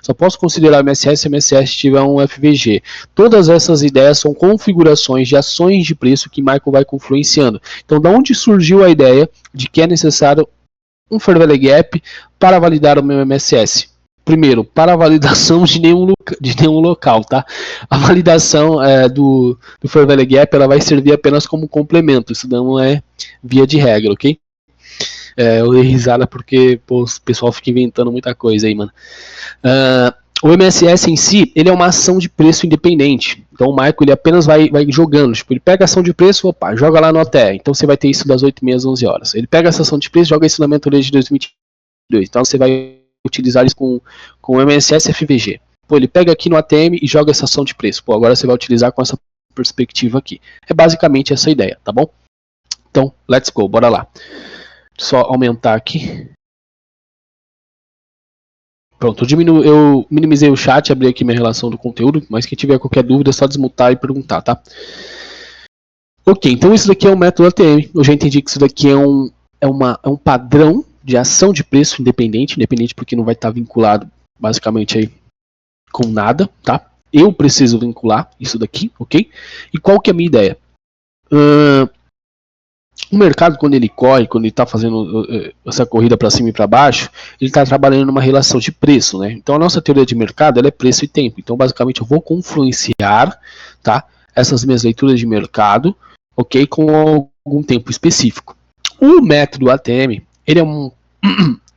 A: Só posso considerar o MSS se o MSS tiver um FVG. Todas essas ideias são configurações de ações de preço que Michael vai influenciando. Então, da onde surgiu a ideia de que é necessário um Fair Value Gap para validar o meu MSS? Primeiro, para a validação de nenhum local, tá? A validação do Fair Value Gap ela vai servir apenas como complemento, isso não é via de regra, ok? Eu dei risada porque o pessoal fica inventando muita coisa aí, mano. O MSS em si, ele é uma ação de preço independente. Então o Michael ele apenas vai jogando. Tipo, ele pega a ação de preço, joga lá no OTE. Então você vai ter isso das 8h30 às 11 horas. Ele pega essa ação de preço, joga isso na mentoria de 2022. Então você vai utilizar isso com o MSS FVG. Pô, ele pega aqui no ATM e joga essa ação de preço. Pô, agora você vai utilizar com essa perspectiva aqui. É basicamente essa ideia, tá bom? Então, let's go, bora lá. Só aumentar aqui. Pronto, eu minimizei o chat, abri aqui minha relação do conteúdo, mas quem tiver qualquer dúvida é só desmutar e perguntar, tá? Ok, então isso daqui é o método ATM. Eu já entendi que isso daqui é um padrão de ação de preço independente porque não vai estar vinculado basicamente aí com nada, tá? Eu preciso vincular isso daqui, ok? E qual que é a minha ideia? O mercado, quando ele corre, quando ele está fazendo essa corrida para cima e para baixo, ele está trabalhando numa relação de preço, né? Então a nossa teoria de mercado ela é preço e tempo. Então basicamente eu vou confluenciar, tá? Essas minhas leituras de mercado, ok? Com algum tempo específico. O método ATM,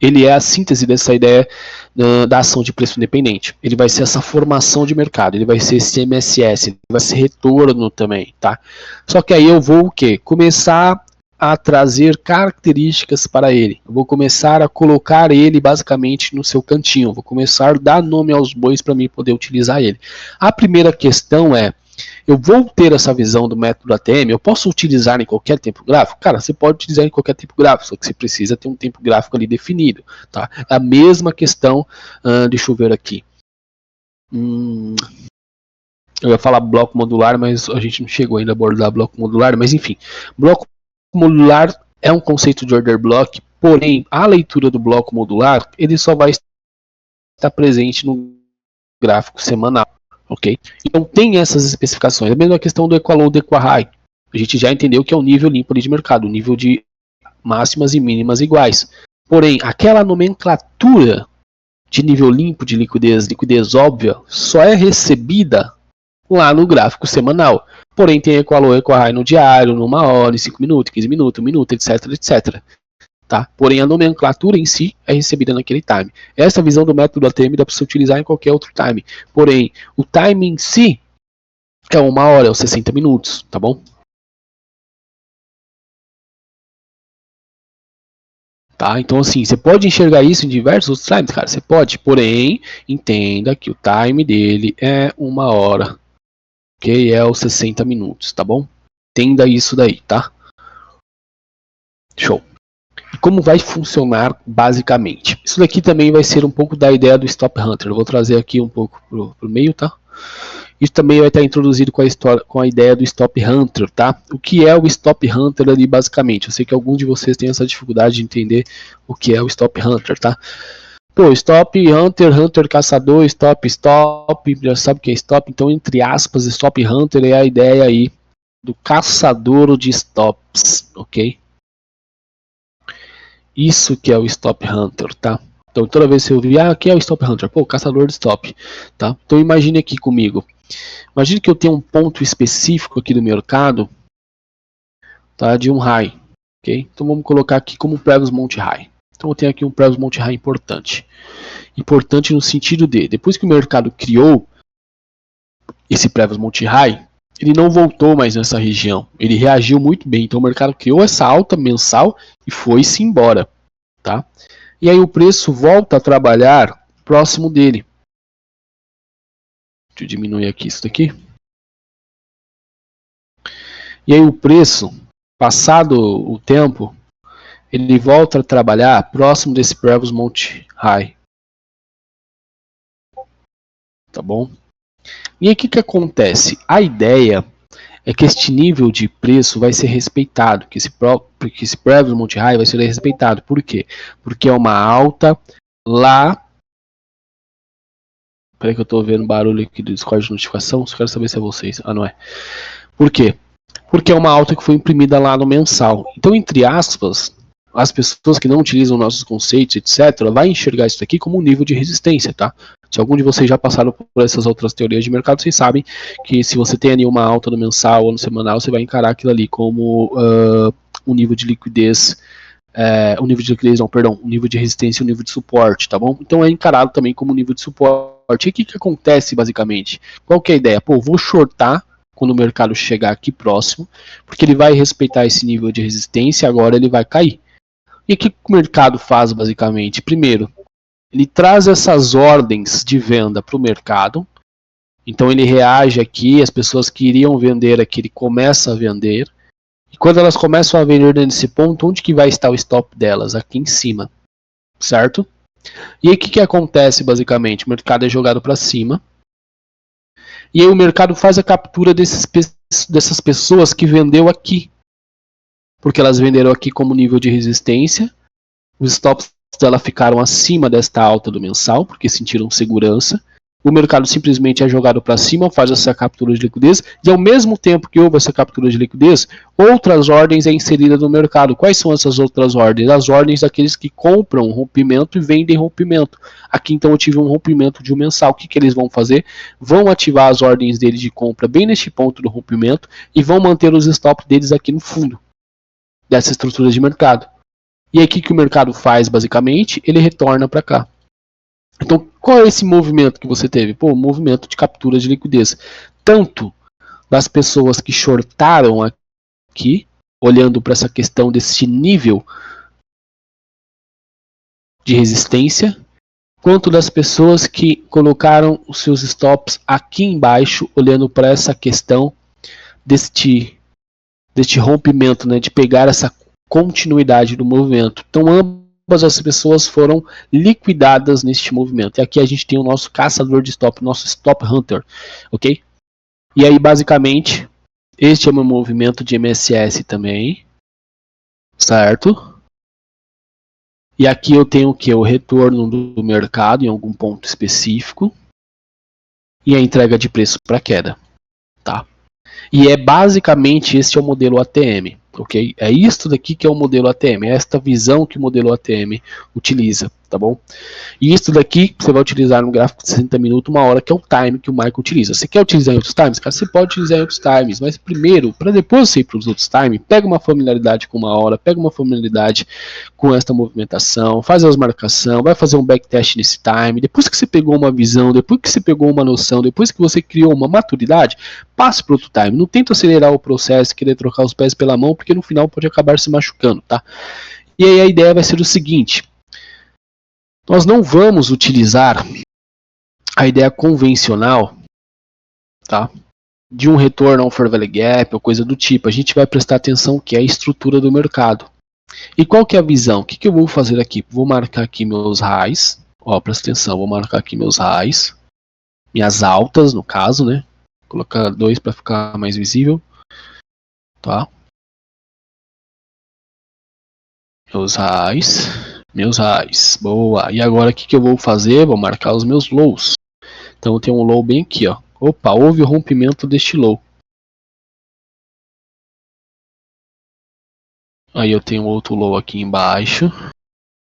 A: ele é a síntese dessa ideia da ação de preço independente. Ele vai ser essa formação de mercado, ele vai ser esse MSS, ele vai ser retorno também, tá? Só que aí eu vou o quê? Começar a trazer características para ele. Eu vou começar a colocar ele basicamente no seu cantinho. Eu vou começar a dar nome aos bois para mim poder utilizar ele. A primeira questão é, eu vou ter essa visão do método ATM, eu posso utilizar em qualquer tempo gráfico? Cara, você pode utilizar em qualquer tempo gráfico, só que você precisa ter um tempo gráfico ali definido, tá? A mesma questão, deixa eu ver aqui. Eu ia falar bloco modular, mas a gente não chegou ainda a abordar bloco modular, mas enfim. Bloco modular é um conceito de order block, porém, a leitura do bloco modular, ele só vai estar presente no gráfico semanal. Ok? Então tem essas especificações. A mesma questão do Equaload e Equahigh. A gente já entendeu que é o nível limpo ali de mercado, o nível de máximas e mínimas iguais. Porém, aquela nomenclatura de nível limpo, de liquidez óbvia, só é recebida lá no gráfico semanal. Porém, tem Equaload e Equahigh no diário, numa hora, em 5 minutos, 15 minutos, 1 minuto, etc, etc. Tá? Porém, a nomenclatura em si é recebida naquele time. Essa visão do método ATM dá para você utilizar em qualquer outro time. Porém, o time em si é 1 hora, é os 60 minutos, tá bom? Tá? Então, assim, você pode enxergar isso em diversos outros times, cara, você pode. Porém, entenda que o time dele é 1 hora, ok? É os 60 minutos, tá bom? Entenda isso daí, tá? Show. E como vai funcionar basicamente? Isso daqui também vai ser um pouco da ideia do Stop Hunter. Eu vou trazer aqui um pouco pro meio, tá? Isso também vai estar introduzido com a ideia do Stop Hunter, tá? O que é o Stop Hunter ali basicamente? Eu sei que alguns de vocês têm essa dificuldade de entender o que é o Stop Hunter, tá? Pô, Stop Hunter, Hunter Caçador, Stop, já sabe o que é Stop, então entre aspas, Stop Hunter é a ideia aí do caçador de stops, ok? Isso que é o Stop Hunter, tá? Então toda vez que eu ouvir, aqui é o Stop Hunter, pô, caçador de stop, tá? Então imagine aqui comigo. Imagine que eu tenho um ponto específico aqui do mercado, tá? De um high. Ok? Então vamos colocar aqui como Previous Monte High. Então eu tenho aqui um Previous Monte High importante. Importante no sentido de, depois que o mercado criou esse Previous Monte High, ele não voltou mais nessa região. Ele reagiu muito bem. Então o mercado criou essa alta mensal e foi-se embora. Tá? E aí o preço volta a trabalhar próximo dele. Deixa eu diminuir aqui isso daqui. E aí o preço, passado o tempo, ele volta a trabalhar próximo desse Previous Monte High. Tá bom? E aí o que acontece? A ideia é que este nível de preço vai ser respeitado, que esse Previous Monte High vai ser respeitado. Por quê? Porque é uma alta lá. Peraí que eu estou vendo barulho aqui do Discord de notificação, só quero saber se é vocês. Ah, não é. Por quê? Porque é uma alta que foi imprimida lá no mensal. Então, entre aspas, as pessoas que não utilizam nossos conceitos, etc., vai enxergar isso aqui como um nível de resistência, tá? Se algum de vocês já passaram por essas outras teorias de mercado, vocês sabem que se você tem ali uma alta no mensal ou no semanal, você vai encarar aquilo ali como um nível de liquidez, um nível de liquidez, não, perdão, um nível de resistência e um nível de suporte, tá bom? Então é encarado também como um nível de suporte. E o que acontece basicamente? Qual que é a ideia? Pô, vou shortar quando o mercado chegar aqui próximo, porque ele vai respeitar esse nível de resistência e agora ele vai cair. E o que o mercado faz basicamente? Primeiro, ele traz essas ordens de venda para o mercado, então ele reage aqui, as pessoas que iriam vender aqui, ele começa a vender, e quando elas começam a vender nesse ponto, onde que vai estar o stop delas? Aqui em cima, certo? E aí o que acontece basicamente? O mercado é jogado para cima, e aí o mercado faz a captura dessas pessoas que vendeu aqui, porque elas venderam aqui como nível de resistência, os stops dela ficaram acima desta alta do mensal, porque sentiram segurança. O mercado simplesmente é jogado para cima, faz essa captura de liquidez, e ao mesmo tempo que houve essa captura de liquidez, outras ordens é inserida no mercado. Quais são essas outras ordens? As ordens daqueles que compram rompimento e vendem rompimento. Aqui então eu tive um rompimento de um mensal. O que eles vão fazer? Vão ativar as ordens deles de compra bem neste ponto do rompimento e vão manter os stops deles aqui no fundo dessa estrutura de mercado. E aí o que o mercado faz basicamente? Ele retorna para cá. Então, qual é esse movimento que você teve? Pô, movimento de captura de liquidez. Tanto das pessoas que shortaram aqui, olhando para essa questão desse nível de resistência, quanto das pessoas que colocaram os seus stops aqui embaixo, olhando para essa questão deste rompimento, né, de pegar essa continuidade do movimento. Então, ambas as pessoas foram liquidadas neste movimento. E aqui a gente tem o nosso caçador de stop, nosso stop hunter, ok? E aí, basicamente, este é o meu movimento de MSS também, certo? E aqui eu tenho o que? O retorno do mercado em algum ponto específico e a entrega de preço para queda, tá? E é basicamente este é o modelo ATM, ok? É isto daqui que é o modelo ATM, é esta visão que o modelo ATM utiliza, tá bom? E isso daqui você vai utilizar no gráfico de 60 minutos, uma hora, que é o time que o Michael utiliza. Você quer utilizar em outros times? Cara, você pode utilizar em outros times, mas primeiro, para depois você ir para os outros times, pega uma familiaridade com uma hora, pega uma familiaridade com esta movimentação, faz as marcações, vai fazer um backtest nesse time, depois que você pegou uma visão, depois que você pegou uma noção, depois que você criou uma maturidade, passe para outro time. Não tenta acelerar o processo, querer trocar os pés pela mão, porque no final pode acabar se machucando, tá? E aí a ideia vai ser o seguinte: nós não vamos utilizar a ideia convencional, tá, de um retorno a um fair value gap ou coisa do tipo. A gente vai prestar atenção que é a estrutura do mercado. E qual que é a visão? O que eu vou fazer aqui? Vou marcar aqui meus highs. Ó, presta atenção, vou marcar aqui meus highs. Minhas altas, no caso, né? Vou colocar 2 para ficar mais visível. Tá? Meus highs. Boa. E agora o que eu vou fazer? Vou marcar os meus lows. Então eu tenho um low bem aqui, ó. Opa, houve o rompimento deste low. Aí eu tenho outro low aqui embaixo.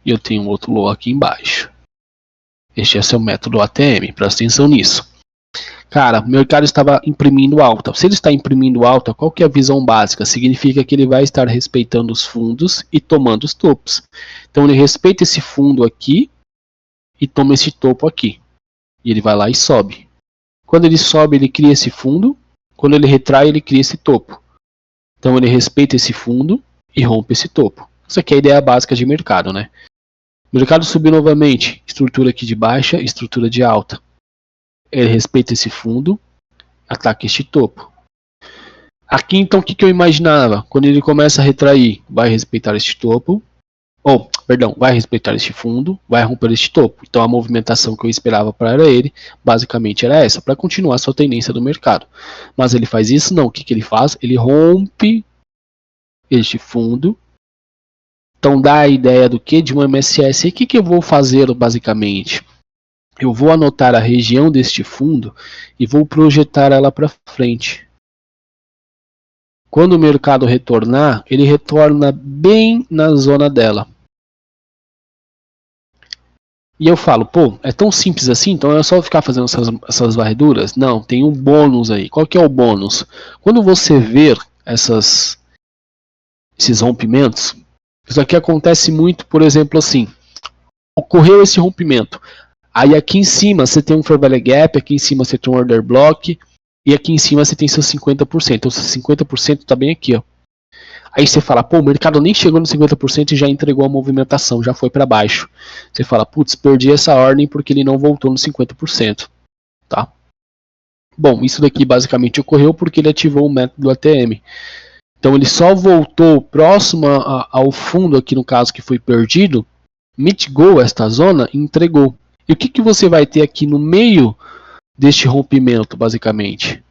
A: E eu tenho outro low aqui embaixo. Este é o seu método ATM, presta atenção nisso. Cara, o mercado estava imprimindo alta. Se ele está imprimindo alta, qual que é a visão básica? Significa que ele vai estar respeitando os fundos e tomando os topos. Então ele respeita esse fundo aqui e toma esse topo aqui. E ele vai lá e sobe. Quando ele sobe, ele cria esse fundo. Quando ele retrai, ele cria esse topo. Então ele respeita esse fundo e rompe esse topo. Isso aqui é a ideia básica de mercado, né? O mercado subiu novamente. Estrutura aqui de baixa, estrutura de alta. Ele respeita esse fundo, ataca este topo. Aqui então o que eu imaginava? Quando ele começa a retrair, vai respeitar este topo. Vai respeitar este fundo, vai romper este topo. Então a movimentação que eu esperava para ele, basicamente era essa, para continuar a sua tendência do mercado. Mas ele faz isso? Não. O que ele faz? Ele rompe este fundo. Então dá a ideia do que? De um MSS. E o que eu vou fazer basicamente? Eu vou anotar a região deste fundo e vou projetar ela para frente. Quando o mercado retornar, ele retorna bem na zona dela. E eu falo, pô, é tão simples assim, então é só ficar fazendo essas varreduras? Não, tem um bônus aí. Qual que é o bônus? Quando você ver esses rompimentos, isso aqui acontece muito, por exemplo, assim, ocorreu esse rompimento. Aí aqui em cima você tem um fair value gap, aqui em cima você tem um order block, e aqui em cima você tem seus 50%. Então, seus 50% está bem aqui, ó. Aí você fala, pô, o mercado nem chegou no 50% e já entregou a movimentação, já foi para baixo. Você fala, putz, perdi essa ordem porque ele não voltou no 50%. Tá? Bom, isso daqui basicamente ocorreu porque ele ativou o método ATM. Então ele só voltou próximo ao fundo, aqui no caso que foi perdido, mitigou esta zona e entregou. E o que você vai ter aqui no meio deste rompimento, basicamente?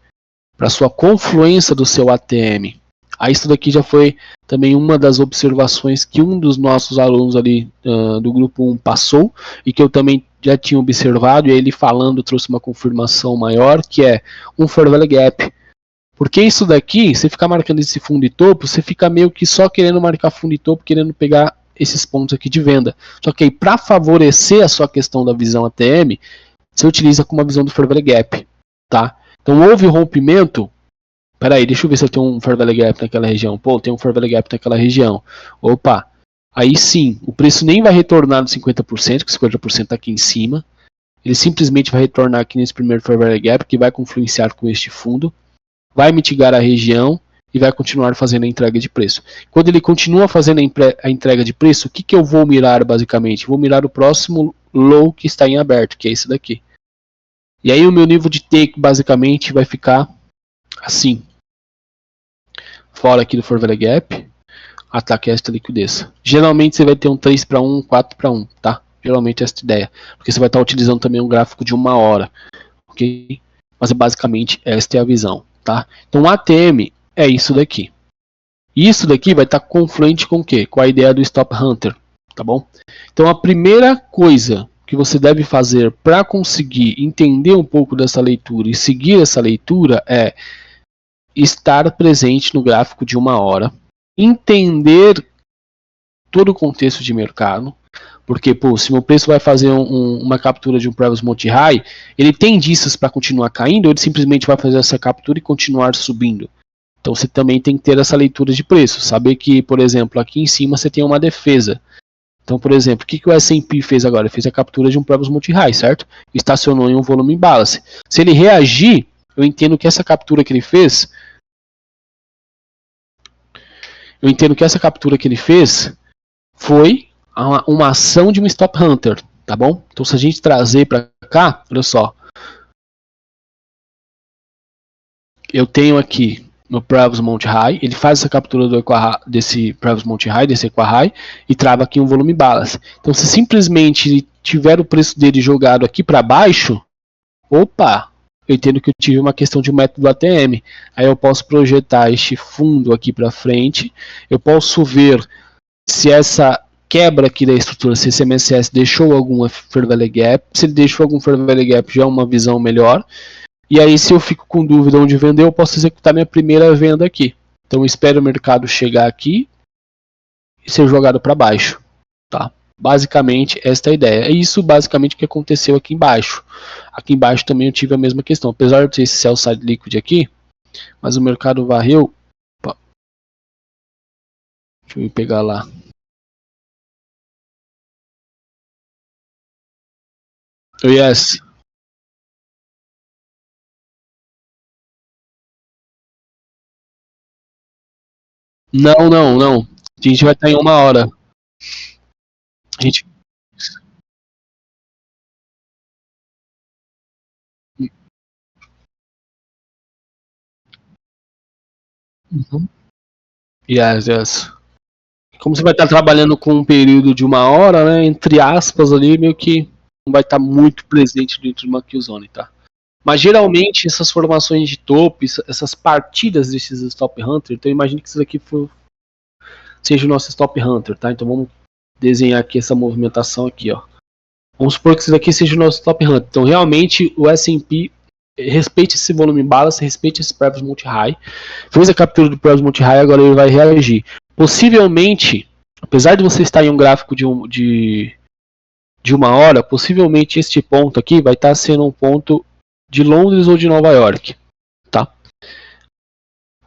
A: Para sua confluência do seu ATM. Aí isso daqui já foi também uma das observações que um dos nossos alunos ali do grupo 1 passou, e que eu também já tinha observado, e ele falando trouxe uma confirmação maior, que é um fair value gap. Porque isso daqui, você ficar marcando esse fundo e topo, você fica meio que só querendo marcar fundo e topo, querendo pegar esses pontos aqui de venda. Só que aí, para favorecer a sua questão da visão ATM, você utiliza com uma visão do fair value gap. Tá? Então houve rompimento. Peraí, deixa eu ver se eu tenho um fair value gap naquela região. Pô, tem um fair value gap naquela região. Opa, aí sim, o preço nem vai retornar no 50%, que 50% está aqui em cima. Ele simplesmente vai retornar aqui nesse primeiro fair value gap, que vai confluenciar com este fundo, vai mitigar a região e vai continuar fazendo a entrega de preço. Quando ele continua fazendo a entrega de preço, o que eu vou mirar basicamente? Vou mirar o próximo low que está em aberto, que é esse daqui. E aí o meu nível de take basicamente vai ficar assim. Fora aqui do fair value gap, ataque esta liquidez. Geralmente você vai ter um 3 para 1, 4 para 1, tá? Geralmente essa ideia. Porque você vai estar utilizando também um gráfico de 1 hora. Ok? Mas basicamente esta é a visão, tá? Então o ATM é isso daqui. E isso daqui vai estar confluente com o quê? Com a ideia do Stop Hunter, tá bom? Então a primeira coisa que você deve fazer para conseguir entender um pouco dessa leitura e seguir essa leitura é estar presente no gráfico de 1 hora, entender todo o contexto de mercado, porque pô, se meu preço vai fazer uma captura de um Previous Multi-High, ele tem indícios para continuar caindo, ou ele simplesmente vai fazer essa captura e continuar subindo. Então você também tem que ter essa leitura de preço, saber que, por exemplo, aqui em cima você tem uma defesa. Então, por exemplo, o que o S&P fez agora? Ele fez a captura de um Previous Multi-High, certo? Estacionou em um volume imbalance. Se ele reagir, eu entendo que essa captura que ele fez foi uma ação de um Stop Hunter, tá bom? Então se a gente trazer para cá, olha só. Eu tenho aqui no Previous Multi-High, ele faz essa captura desse Previous Multi-High, desse Equa-High, e trava aqui um volume balance. Então se simplesmente tiver o preço dele jogado aqui para baixo, opa, eu entendo que eu tive uma questão de método ATM. Aí eu posso projetar este fundo aqui para frente, eu posso ver se essa quebra aqui da estrutura, se esse MSS deixou alguma fair value gap, se ele deixou algum fair value gap já é uma visão melhor, e aí se eu fico com dúvida onde vender, eu posso executar minha primeira venda aqui. Então eu espero o mercado chegar aqui e ser jogado para baixo, tá? Basicamente, esta é a ideia. É isso basicamente o que aconteceu aqui embaixo. Aqui embaixo também eu tive a mesma questão. Apesar de ter esse sell side liquid aqui, mas o mercado varreu. Opa, deixa eu pegar lá. Yes. Não, não, não. A gente vai estar em 1 hora. A gente. Uhum. Yes, yes. Como você vai estar trabalhando com um período de 1 hora, né? Entre aspas ali, meio que não vai estar muito presente dentro de uma killzone, tá? Mas geralmente essas formações de topo, essas partidas desses Stop Hunter, então eu imagino que isso daqui seja o nosso Stop Hunter, tá? Então vamos desenhar aqui essa movimentação aqui, ó. Vamos supor que isso daqui seja o nosso Stop Hunter. Então realmente o S&P respeite esse volume balance, respeite esse Previous Multi-High. Fez a captura do Previous Multi-High, agora ele vai reagir. Possivelmente, apesar de você estar em um gráfico de 1 hora, possivelmente este ponto aqui vai estar sendo um ponto de Londres ou de Nova York, tá?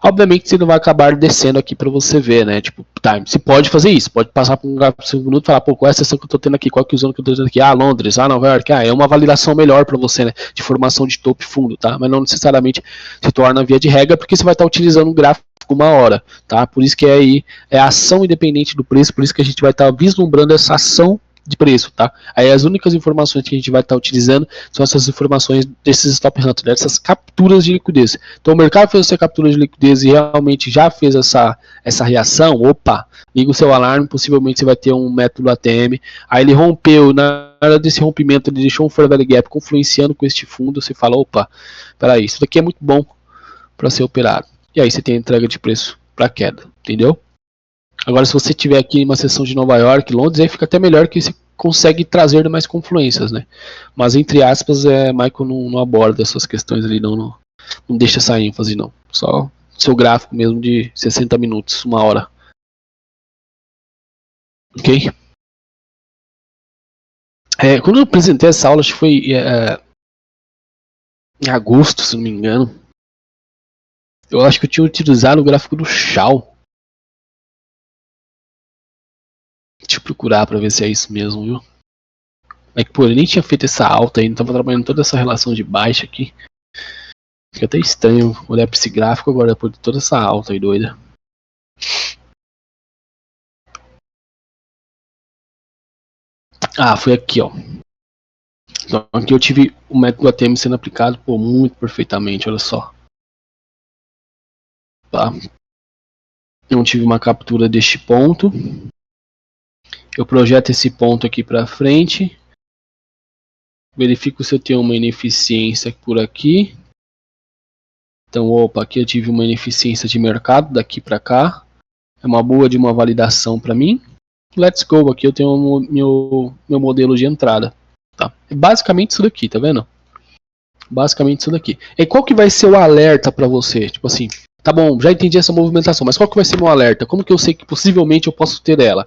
A: Obviamente você não vai acabar descendo aqui para você ver, né? Tipo, time. Você pode fazer isso, pode passar por um gráfico de 5 minutos e falar, pô, qual é a sessão que eu tô tendo aqui, qual que é o zona que eu tô tendo aqui? Ah, Londres, ah, Nova York, ah, é uma validação melhor para você, né? De formação de topo e fundo, tá? Mas não necessariamente se torna via de regra, porque você vai estar utilizando um gráfico 1 hora, tá? Por isso que é aí é a ação independente do preço, por isso que a gente vai estar vislumbrando essa ação de preço, tá? Aí as únicas informações que a gente vai estar utilizando são essas informações desses stop hunters, dessas capturas de liquidez. Então o mercado fez essa captura de liquidez e realmente já fez essa reação, opa, liga o seu alarme, possivelmente você vai ter um método ATM, aí ele rompeu, na hora desse rompimento ele deixou um fair value gap confluenciando com este fundo, você fala, opa, peraí, isso daqui é muito bom para ser operado. E aí você tem a entrega de preço para queda, entendeu? Agora, se você tiver aqui uma sessão de Nova York, Londres, aí fica até melhor que você consegue trazer mais confluências, né? Mas, entre aspas, Michael não aborda essas questões ali, não deixa essa ênfase, não. Só seu gráfico mesmo de 60 minutos, 1 hora. Ok? Quando eu apresentei essa aula, acho que foi em agosto, se não me engano. Eu acho que eu tinha utilizado o gráfico do Shaw. Deixa eu procurar pra ver se é isso mesmo, viu? É que, pô, ele nem tinha feito essa alta ainda, tava trabalhando toda essa relação de baixa aqui. Fica até estranho olhar pra esse gráfico agora, depois de toda essa alta aí doida. Ah, foi aqui, ó. Então, aqui eu tive o método ATM sendo aplicado, pô, muito perfeitamente, olha só. Tá? Eu tive uma captura deste ponto. Eu projeto esse ponto aqui para frente. Verifico se eu tenho uma ineficiência por aqui. Então, opa, aqui eu tive uma ineficiência de mercado daqui para cá. É uma boa de uma validação para mim. Let's go, aqui eu tenho meu modelo de entrada. Tá? É basicamente isso daqui, tá vendo? Basicamente isso daqui. E qual que vai ser o alerta para você? Tipo assim, tá bom, já entendi essa movimentação, mas qual que vai ser meu alerta? Como que eu sei que possivelmente eu posso ter ela?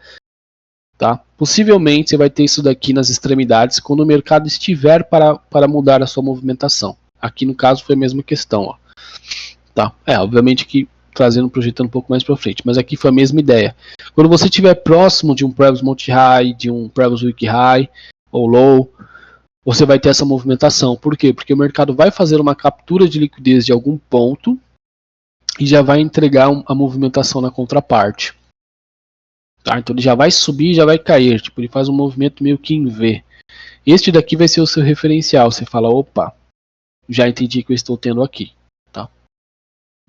A: Tá? Possivelmente você vai ter isso daqui nas extremidades quando o mercado estiver para mudar a sua movimentação. Aqui no caso foi a mesma questão, ó. Tá? Obviamente que trazendo, projetando um pouco mais para frente, mas aqui foi a mesma ideia. Quando você estiver próximo de um Previous Multi-High, de um Previous Week High ou Low, você vai ter essa movimentação. Por quê? Porque o mercado vai fazer uma captura de liquidez de algum ponto e já vai entregar a movimentação na contraparte. Tá? Então ele já vai subir e já vai cair. Tipo, ele faz um movimento meio que em V. Este daqui vai ser o seu referencial. Você fala, opa, já entendi que eu estou tendo aqui. Tá?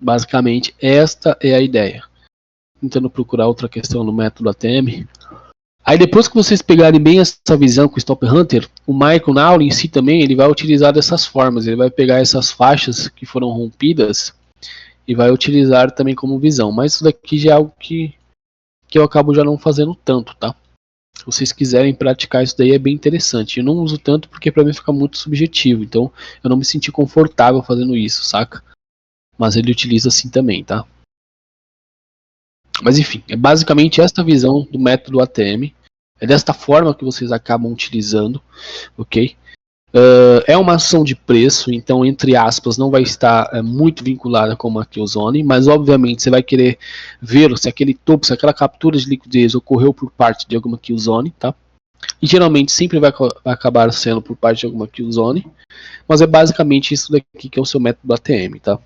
A: Basicamente, esta é a ideia. Tentando procurar outra questão no método ATM. Aí depois que vocês pegarem bem essa visão com o Stop Hunter, o Michael na aula em si também, ele vai utilizar dessas formas. Ele vai pegar essas faixas que foram rompidas e vai utilizar também como visão. Mas isso daqui já é algo que eu acabo já não fazendo tanto, tá? Se vocês quiserem praticar isso daí é bem interessante. Eu não uso tanto porque pra mim fica muito subjetivo. Então eu não me senti confortável fazendo isso, saca? Mas ele utiliza assim também, tá? Mas enfim, é basicamente esta visão do método ATM. É desta forma que vocês acabam utilizando, ok? É uma ação de preço, então, entre aspas, não vai estar muito vinculada com uma kill zone, mas obviamente você vai querer ver se aquele topo, se aquela captura de liquidez ocorreu por parte de alguma kill zone, tá? E geralmente sempre vai acabar sendo por parte de alguma kill zone, mas é basicamente isso daqui que é o seu método ATM, tá?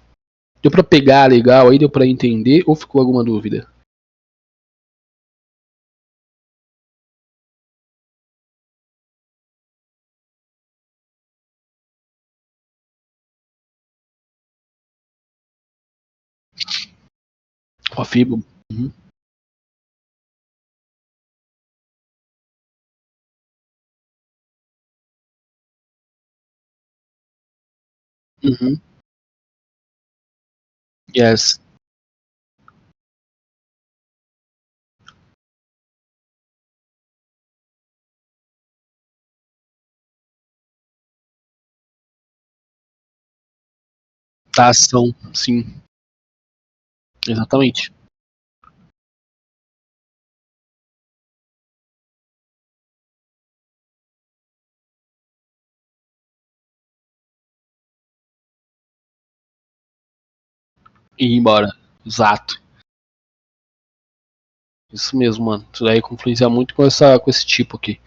A: Deu para pegar legal aí, deu para entender ou ficou alguma dúvida? A FIBA. Uhum. Uhum. Yes. Da ação, sim. Exatamente. E ir embora. Exato. Isso mesmo, mano. Isso daí confluencia muito com esse tipo aqui.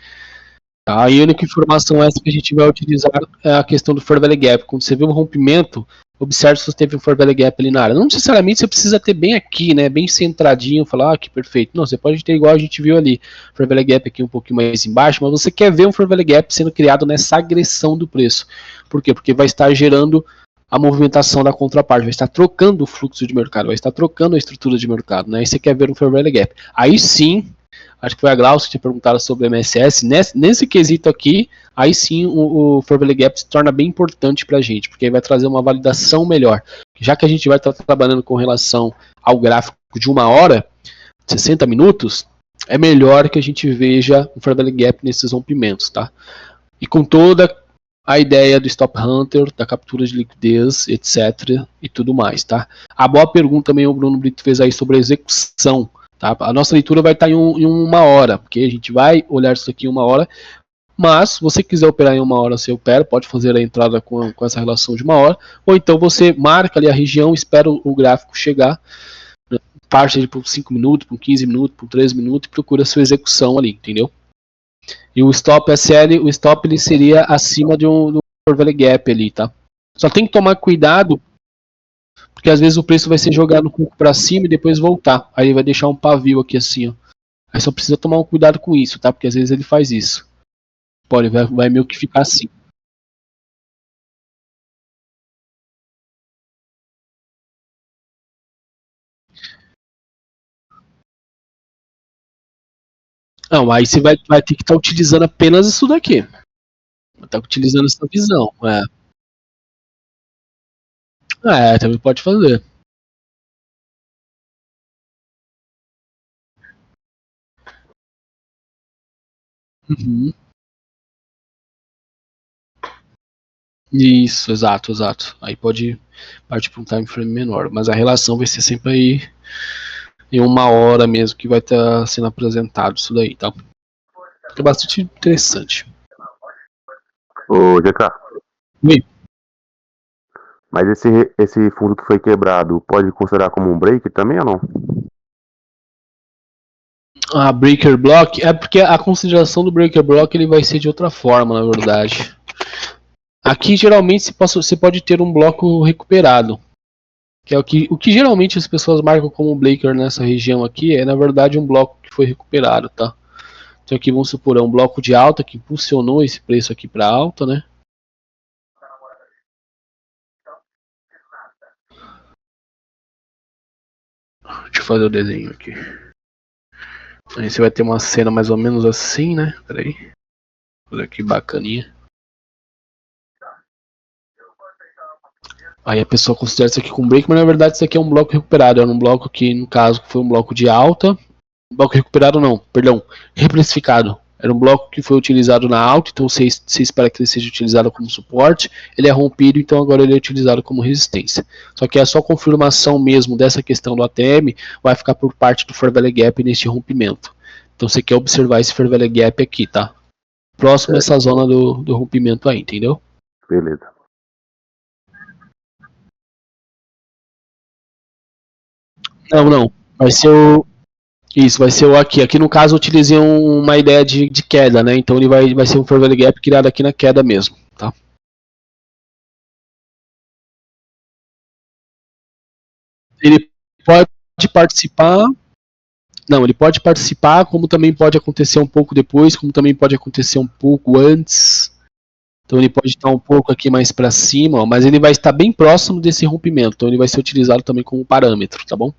A: Tá? E a única informação essa que a gente vai utilizar é a questão do Fair Value Gap. Quando você vê um rompimento, observe se você teve um Fair Value Gap ali na área. Não necessariamente você precisa ter bem aqui, né? Bem centradinho, falar, que perfeito. Não, você pode ter igual a gente viu ali, Fair Value Gap aqui um pouquinho mais embaixo, mas você quer ver um Fair Value Gap sendo criado nessa agressão do preço. Por quê? Porque vai estar gerando a movimentação da contraparte, vai estar trocando o fluxo de mercado, vai estar trocando a estrutura de mercado, né? E você quer ver um Fair Value Gap. Aí sim, acho que foi a Glaucia que te perguntaram sobre o MSS. Nesse quesito aqui, aí sim o Fair Value Gap se torna bem importante para a gente, porque aí vai trazer uma validação melhor. Já que a gente vai estar trabalhando com relação ao gráfico de 1 hora, 60 minutos, é melhor que a gente veja o Fair Value Gap nesses rompimentos, tá? E com toda a ideia do Stop Hunter, da captura de liquidez, etc. e tudo mais, tá? A boa pergunta também o Bruno Brito fez aí sobre a execução. Tá? A nossa leitura vai estar em 1 hora, porque a gente vai olhar isso aqui em 1 hora, mas se você quiser operar em 1 hora, você opera, pode fazer a entrada com essa relação de 1 hora, ou então você marca ali a região, espera o gráfico chegar, né, parte ele por 5 minutos, por 15 minutos, por 13 minutos, e procura a sua execução ali, entendeu? E o stop SL, o stop ele seria acima do Fair Value Gap ali, tá? Só tem que tomar cuidado, porque às vezes o preço vai ser jogado um pouco para cima e depois voltar. Aí ele vai deixar um pavio aqui assim, ó. Aí só precisa tomar um cuidado com isso, tá? Porque às vezes ele faz isso. Pode, vai meio que ficar assim. Não, aí você vai ter que estar utilizando apenas isso daqui. Vai estar utilizando essa visão. Também pode fazer. Uhum. Isso, exato, exato. Aí pode partir para um time frame menor. Mas a relação vai ser sempre aí em 1 hora mesmo que vai estar sendo apresentado isso daí, tá? É bastante interessante.
B: Ô, GK,
A: Oi.
B: mas esse fundo que foi quebrado pode considerar como um break também ou não?
A: A Breaker Block é porque a consideração do Breaker Block ele vai ser de outra forma, na verdade. Aqui geralmente você pode ter um bloco recuperado, que é o que geralmente as pessoas marcam como breaker nessa região aqui é na verdade um bloco que foi recuperado, tá? Então aqui vamos supor, é um bloco de alta que impulsionou esse preço aqui para alta, né? Deixa eu fazer o desenho aqui. Aí você vai ter uma cena mais ou menos assim, né? Peraí. Olha que bacaninha. Aí a pessoa considera isso aqui como break, mas na verdade isso aqui é um bloco recuperado. Era um bloco que, no caso, foi um bloco de alta. Bloco recuperado não, perdão, reprecificado. Era um bloco que foi utilizado na alta, então você espera que ele seja utilizado como suporte. Ele é rompido, então agora ele é utilizado como resistência. Só que a só confirmação mesmo dessa questão do ATM vai ficar por parte do Fair Value Gap neste rompimento. Então você quer observar esse Fair Value Gap aqui, tá? Próximo a essa zona do rompimento aí, entendeu?
B: Beleza.
A: Não. Vai ser o... Isso, vai ser o aqui. Aqui no caso eu utilizei uma ideia de queda, né? Então ele vai ser um Fair Value Gap criado aqui na queda mesmo, tá? Ele pode participar... Não, ele pode participar, como também pode acontecer um pouco depois, como também pode acontecer um pouco antes. Então ele pode estar um pouco aqui mais para cima, ó, mas ele vai estar bem próximo desse rompimento. Então ele vai ser utilizado também como parâmetro, tá bom?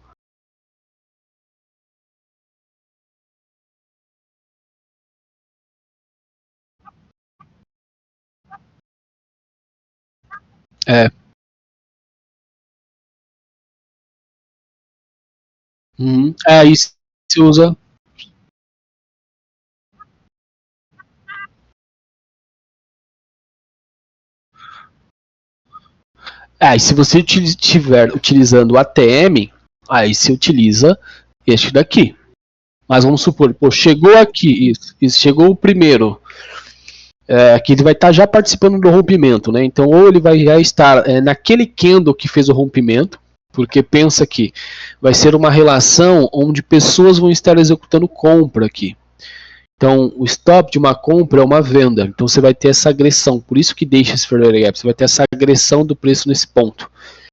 A: É. Aí se usa. E se você estiver utilizando o ATM, aí se utiliza este daqui. Mas vamos supor, pô, chegou aqui, isso, chegou o primeiro. Aqui ele vai estar já participando do rompimento, né? Então, ou ele vai já estar naquele candle que fez o rompimento, porque pensa que vai ser uma relação onde pessoas vão estar executando compra aqui. Então, o stop de uma compra é uma venda. Então, você vai ter essa agressão. Por isso que deixa esse Fair Value Gap. Você vai ter essa agressão do preço nesse ponto.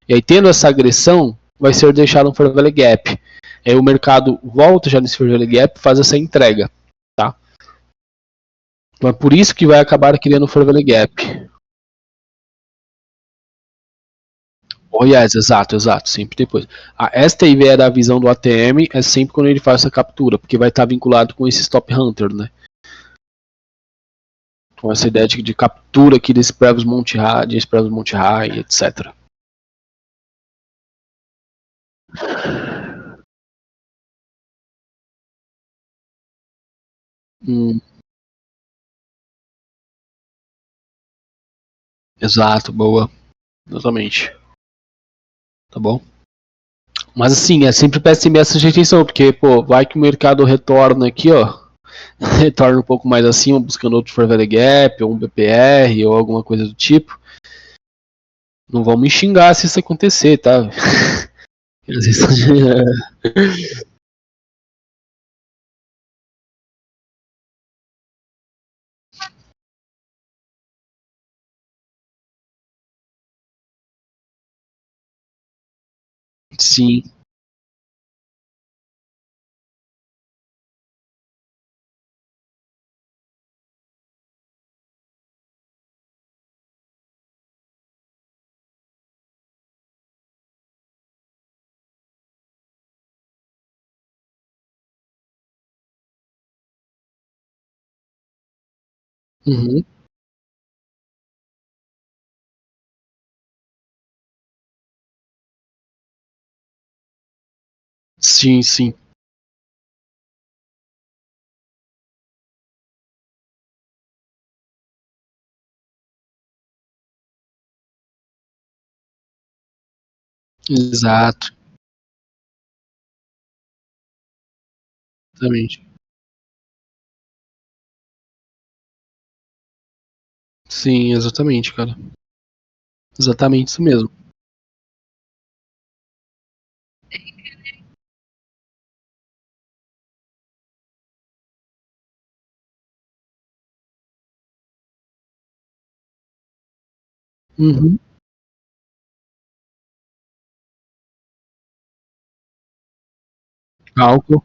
A: E aí, tendo essa agressão, vai ser deixado um Fair Value Gap. Aí o mercado volta já nesse Fair Value Gap e faz essa entrega. Tá? Então, é por isso que vai acabar criando o Fair Value Gap. Oh, yes, exato, sempre depois. Esta ideia da visão do ATM é sempre quando ele faz essa captura, porque vai estar vinculado com esse Stop Hunter, né? Com essa ideia de captura aqui desse Previous Monte High, etc. Exato, boa. Exatamente. Tá bom? Mas assim, é sempre péssima essa rejeição, porque, pô, vai que o mercado retorna aqui, ó. Retorna um pouco mais acima, buscando outro Fair Value Gap, ou um BPR, ou alguma coisa do tipo. Não vão me xingar se isso acontecer, tá? Às vezes... Sim. Uhum. Sim, sim. Exato. Exatamente. Sim, exatamente, cara. Exatamente isso mesmo. Uhum. Álcool.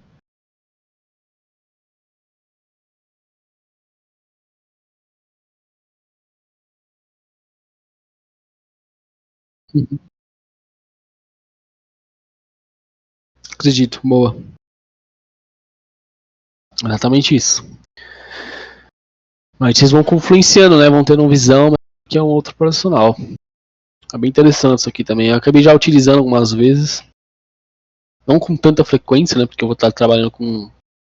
A: Uhum. Acredito, boa. Exatamente isso. Mas vocês vão confluenciando, né? Vão tendo uma visão, mas que é um outro profissional. É bem interessante isso aqui também. Eu acabei já utilizando algumas vezes. Não com tanta frequência, né? Porque eu vou estar trabalhando com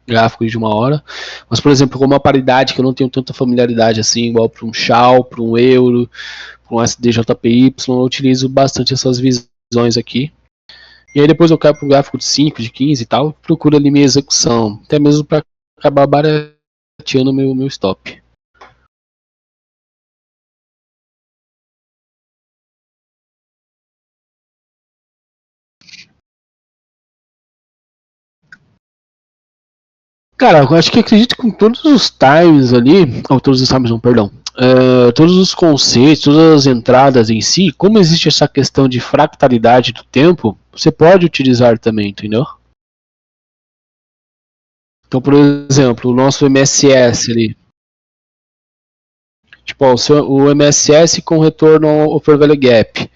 A: gráficos de uma hora. Mas, por exemplo, com uma paridade que eu não tenho tanta familiaridade assim, igual para um SHAL, para um euro, para um SDJPY, eu utilizo bastante essas visões aqui. E aí depois eu caio para um gráfico de 5, de 15 e tal, procuro ali minha execução. Até mesmo para acabar barateando meu stop. Cara, eu acho que acredito que com todos os times ali, ou todos os times não, perdão, todos os conceitos, todas as entradas em si, como existe essa questão de fractalidade do tempo, você pode utilizar também, entendeu? Então, por exemplo, o nosso MSS ali, tipo, ó, o MSS com retorno ao Upper Valley Gap,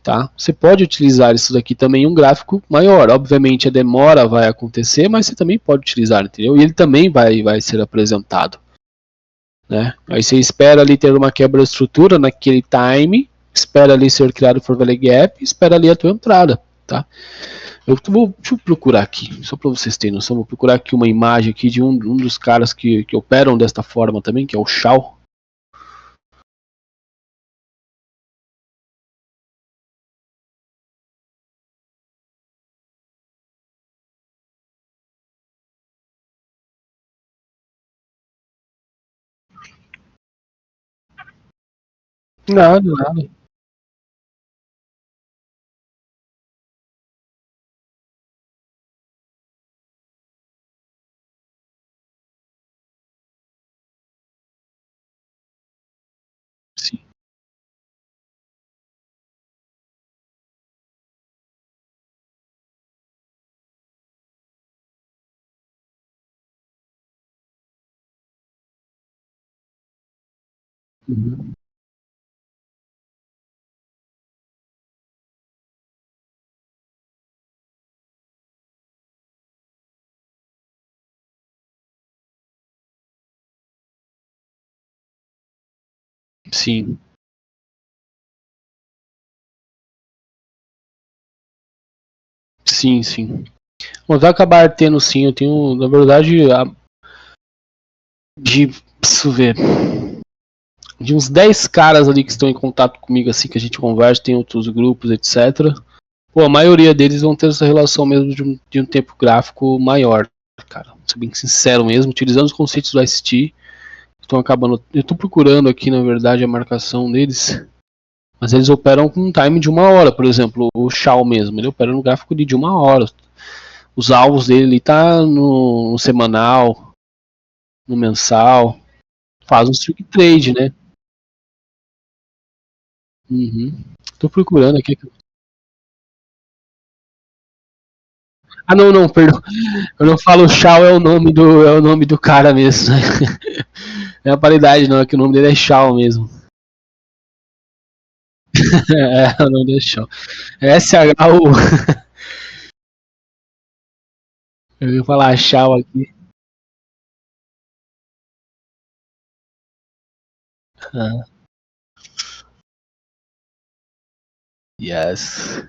A: tá? Você pode utilizar isso daqui também em um gráfico maior. Obviamente a demora vai acontecer, mas você também pode utilizar, entendeu? E ele também vai ser apresentado, né? Aí você espera ali ter uma quebra de estrutura naquele time, espera ali ser criado o Upper Valley Gap, espera ali a tua entrada, tá? Deixa eu procurar aqui, só para vocês terem noção, vou procurar aqui uma imagem aqui de um dos caras que operam desta forma também, que é o Shao. Nada, nada. Sim. Uhum. Sim, sim, sim. Mas vai acabar tendo sim, eu tenho, na verdade, preciso ver, de uns 10 caras ali que estão em contato comigo, assim, que a gente conversa, tem outros grupos, etc. Pô, a maioria deles vão ter essa relação mesmo de um tempo gráfico maior, cara. Vou ser bem sincero mesmo, utilizando os conceitos do ST, estão acabando. Eu tô procurando aqui, na verdade, a marcação deles, mas eles operam com um time de 1 hora, por exemplo, o Shao mesmo, ele opera no gráfico de 1 hora. Os alvos dele tá no semanal, no mensal, faz um swing trade, né? Uhum. Tô procurando aqui. Ah, não, não, perdão. Eu não falo Shao, é o nome do cara mesmo. Não é a paridade, não, é que o nome dele é Shao mesmo. O nome dele é Shao. S-H-U. Eu ia falar Shao aqui. Ah, yes.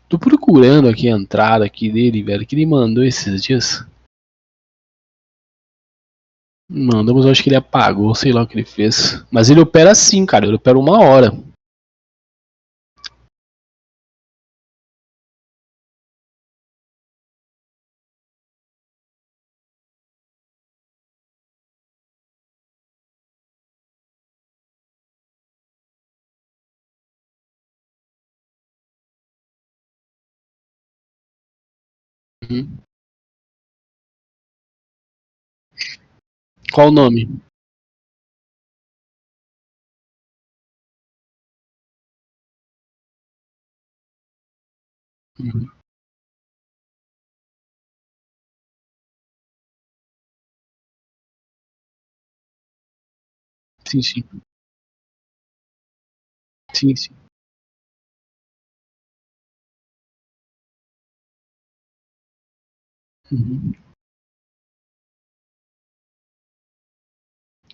A: Tô procurando aqui a entrada aqui dele, velho, que ele mandou esses dias. Mandou, mas eu acho que ele apagou, sei lá o que ele fez. Mas ele opera assim, cara, ele opera 1 hora. Uhum. Qual o nome? Uhum. Sim, sim. Sim, sim. Uhum.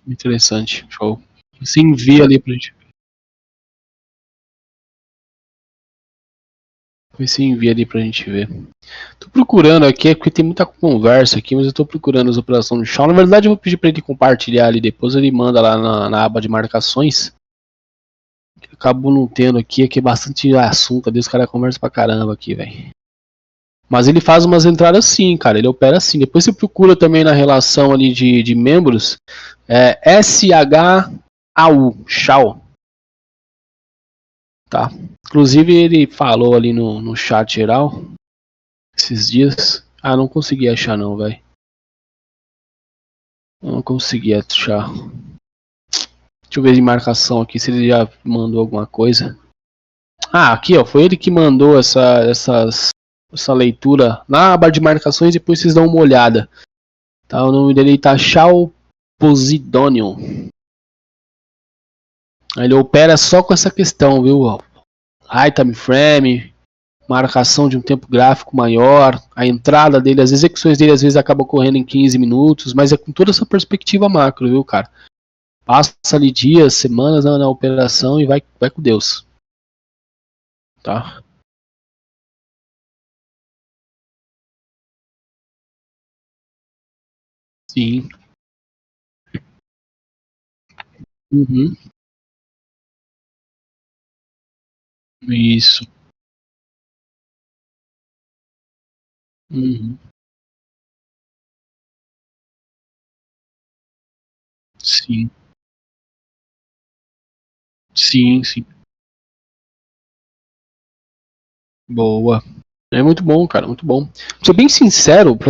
A: Interessante. Show. Você envia ali pra gente. Você envia ali pra gente ver. Tô procurando aqui, é porque tem muita conversa aqui, mas eu tô procurando as operações do Shaw. Na verdade, eu vou pedir pra ele compartilhar ali depois, ele manda lá na aba de marcações. Que eu acabo não tendo aqui, é bastante assunto ali, os caras conversam pra caramba aqui, velho. Mas ele faz umas entradas sim, cara. Ele opera assim. Depois você procura também na relação ali de membros. SHAU, Shao. Tá? Inclusive ele falou ali no chat geral esses dias. Ah, não consegui achar não, velho. Não consegui achar. Deixa eu ver de marcação aqui se ele já mandou alguma coisa. Ah, aqui ó, foi ele que mandou essa leitura na aba de marcações, depois vocês dão uma olhada. Tá, o nome dele tá Shao Posidonion. Ele opera só com essa questão, viu? High time frame, marcação de um tempo gráfico maior, a entrada dele, as execuções dele às vezes acabam correndo em 15 minutos, mas é com toda essa perspectiva macro, viu, cara? Passa ali dias, semanas na operação e vai com Deus. Tá? Sim. Uhum. Isso. Uhum. Sim. Sim, sim. Boa. É muito bom, cara, muito bom. Pra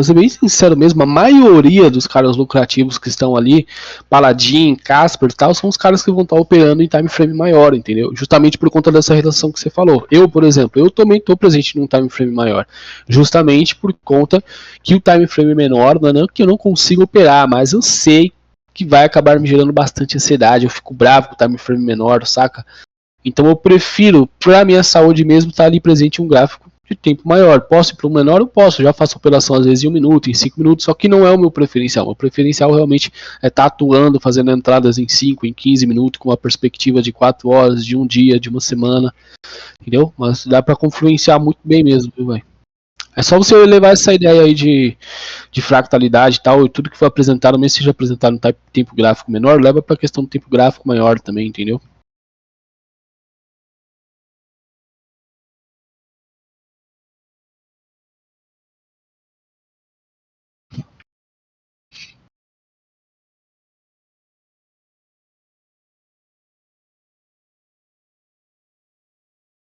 A: ser bem sincero mesmo, a maioria dos caras lucrativos que estão ali, Paladin, Casper e tal, são os caras que vão estar operando em time frame maior, entendeu? Justamente por conta dessa relação que você falou. Eu, por exemplo, eu também estou presente num time frame maior, justamente por conta que o time frame menor, não é que eu não consigo operar, mas eu sei que vai acabar me gerando bastante ansiedade, eu fico bravo com o time frame menor, saca? Então eu prefiro, para minha saúde mesmo, estar ali presente em um gráfico de tempo maior. Posso ir para um menor? Eu posso. Já faço operação às vezes em 1 minuto, em 5 minutos, só que não é o meu preferencial. O meu preferencial realmente é estar atuando, fazendo entradas em 5, em 15 minutos, com uma perspectiva de 4 horas, de um dia, de uma semana, entendeu? Mas dá para confluenciar muito bem mesmo, viu, velho? É só você levar essa ideia aí de fractalidade e tal, e tudo que foi apresentado, mesmo que seja apresentado no tempo gráfico menor, leva para a questão do tempo gráfico maior também, entendeu?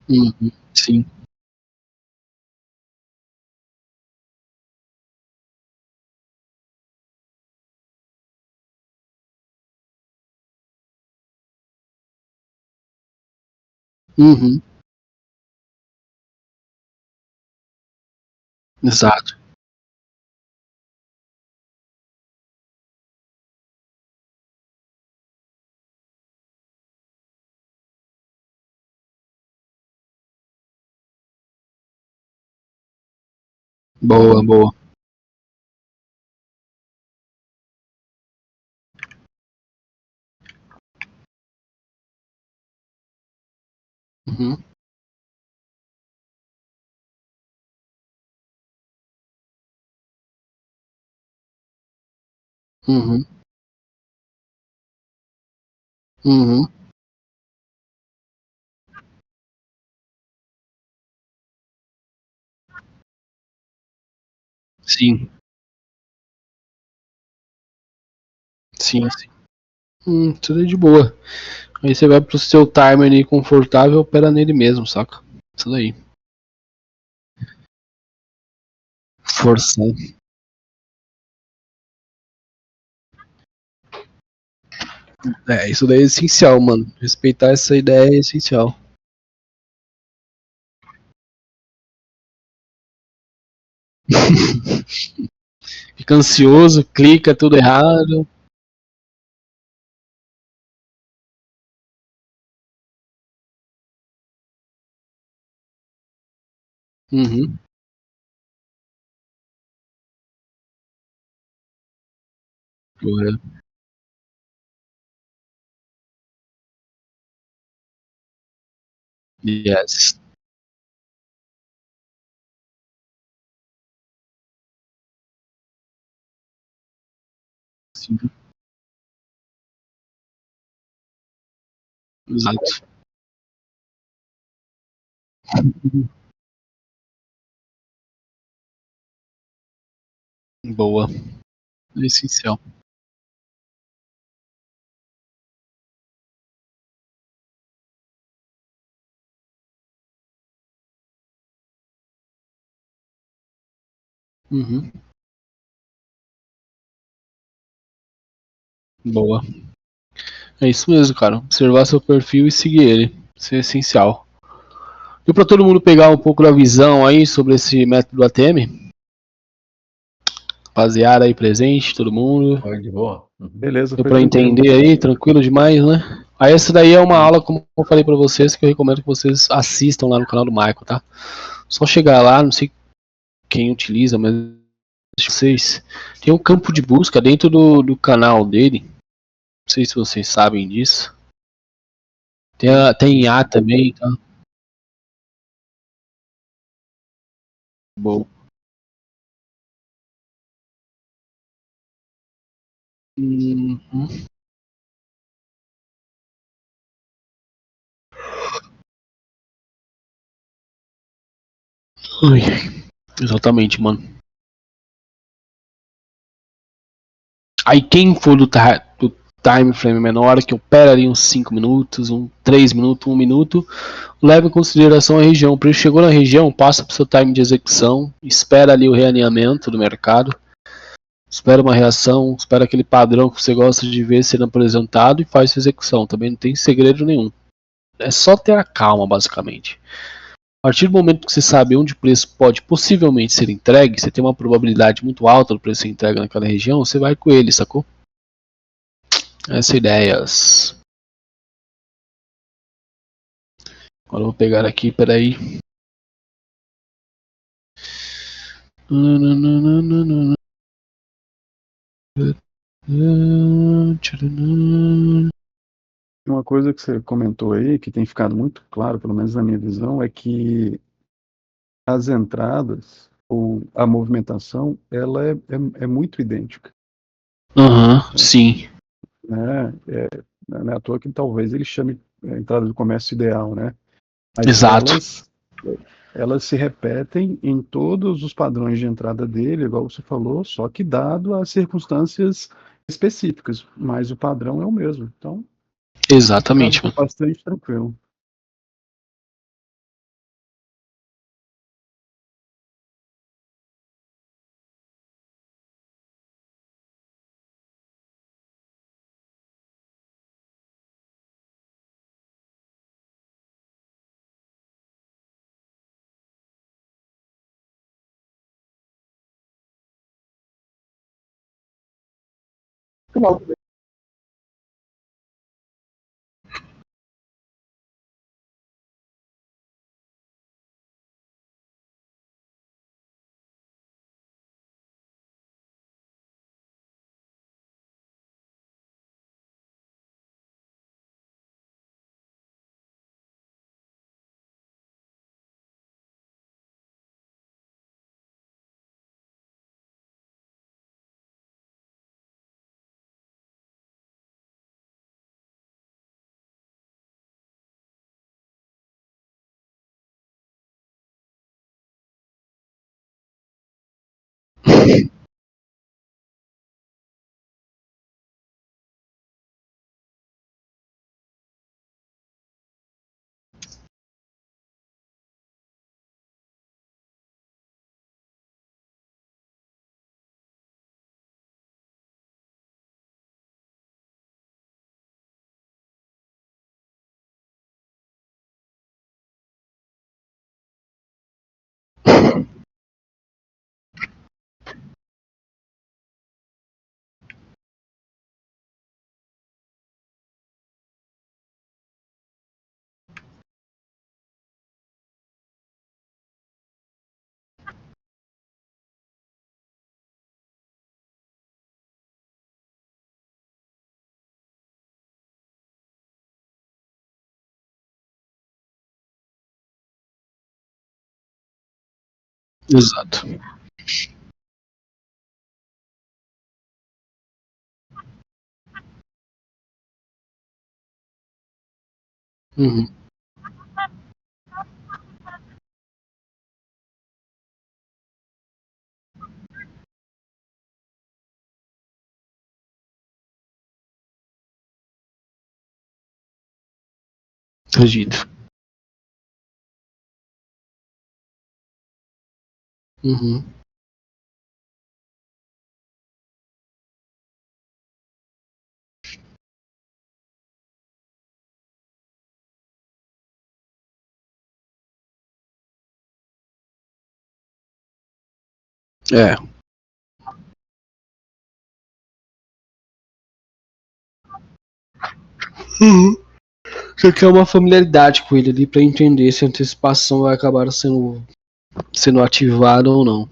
A: Uhum, sim. Uhum, exato. Boa, boa. Uhum, uhum, uhum. Sim, sim, sim. Tudo de boa. Aí você vai pro seu timer ali confortável, opera nele mesmo, saca? Isso daí. Forçar. É, isso daí é essencial, mano. Respeitar essa ideia é essencial. Fica ansioso, clica tudo errado. Uhum. Correto. Yes. Sim, exato. Boa. É essencial. Uhum. Boa. É isso mesmo, cara. Observar seu perfil e seguir ele. Isso é essencial. Deu para todo mundo pegar um pouco da visão aí sobre esse método ATM? Rapaziada aí presente, todo mundo.
C: Foi de boa.
D: Beleza,
A: Deu
D: foi
A: para
D: tranquilo.
A: entender aí, tranquilo demais, né? Aí essa daí é uma aula, como eu falei para vocês, que eu recomendo que vocês assistam lá no canal do Michael, tá? Só chegar lá, não sei quem utiliza, mas vocês tem um campo de busca dentro do canal dele. Não sei se vocês sabem disso. Tem IA também, tá? Bom. Uhum. Ai, exatamente, mano. Aí quem for do time frame menor, que opera ali uns 5 minutos, 3 minutos, 1 minuto, leva em consideração a região. Para ele chegou na região, passa para o seu time de execução, espera ali o realinhamento do mercado, espera uma reação, espera aquele padrão que você gosta de ver sendo apresentado e faz sua execução. Também não tem segredo nenhum. É só ter a calma, basicamente. A partir do momento que você sabe onde o preço pode possivelmente ser entregue, você tem uma probabilidade muito alta do preço ser entregue naquela região, você vai com ele, sacou? Essas ideias. Agora eu vou pegar aqui, peraí.
D: Uma coisa que você comentou aí, que tem ficado muito claro, pelo menos na minha visão, é que as entradas ou a movimentação, ela é muito idêntica,
A: Sim.
D: né? Não é à toa que talvez ele chame a entrada do comércio ideal, né? Mas
A: Exato.
D: elas se repetem em todos os padrões de entrada dele, igual você falou, só que dado as circunstâncias específicas, mas o padrão é o mesmo. Então,
A: Exatamente, mano.
D: bastante tranquilo.
A: Exato. Uhum. Acredito. Uhum. É. Uhum. Você quer uma familiaridade com ele ali pra entender se a antecipação vai acabar sendo ativada ou não.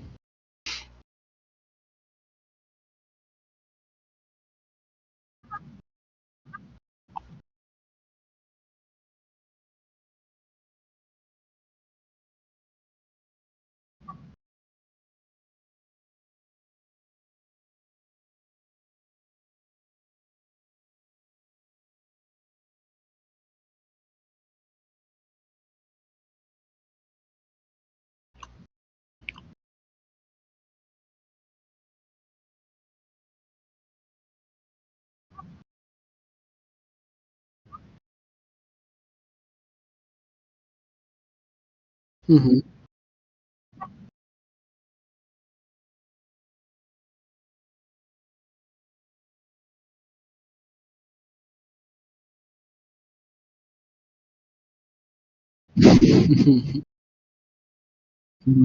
A: Uhum.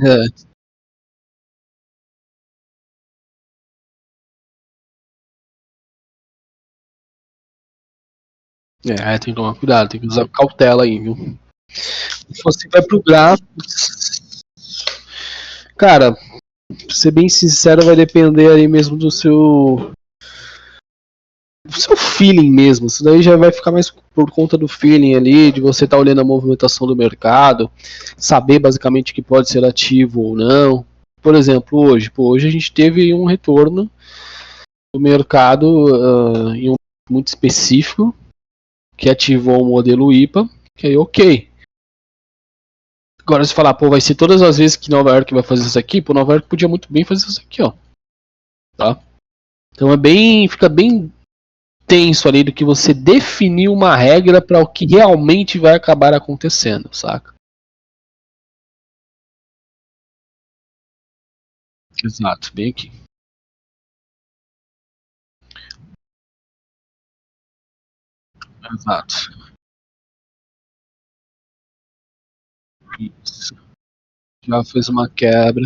A: É. Tem que tomar cuidado, tem que usar cautela aí, viu? Se você vai pro gráfico, cara, pra ser bem sincero, vai depender aí mesmo do seu feeling mesmo. Isso daí já vai ficar mais por conta do feeling ali, de você estar olhando a movimentação do mercado, saber basicamente que pode ser ativo ou não. Por exemplo, hoje a gente teve um retorno do mercado em um muito específico que ativou o modelo IPA, que aí ok. Agora se falar, pô, vai ser todas as vezes que Nova York vai fazer isso aqui, pô, Nova York podia muito bem fazer isso aqui, ó. Tá? Então fica bem tenso ali do que você definir uma regra para o que realmente vai acabar acontecendo, saca? Exato, bem aqui. Exato. Isso. Já fez uma quebra.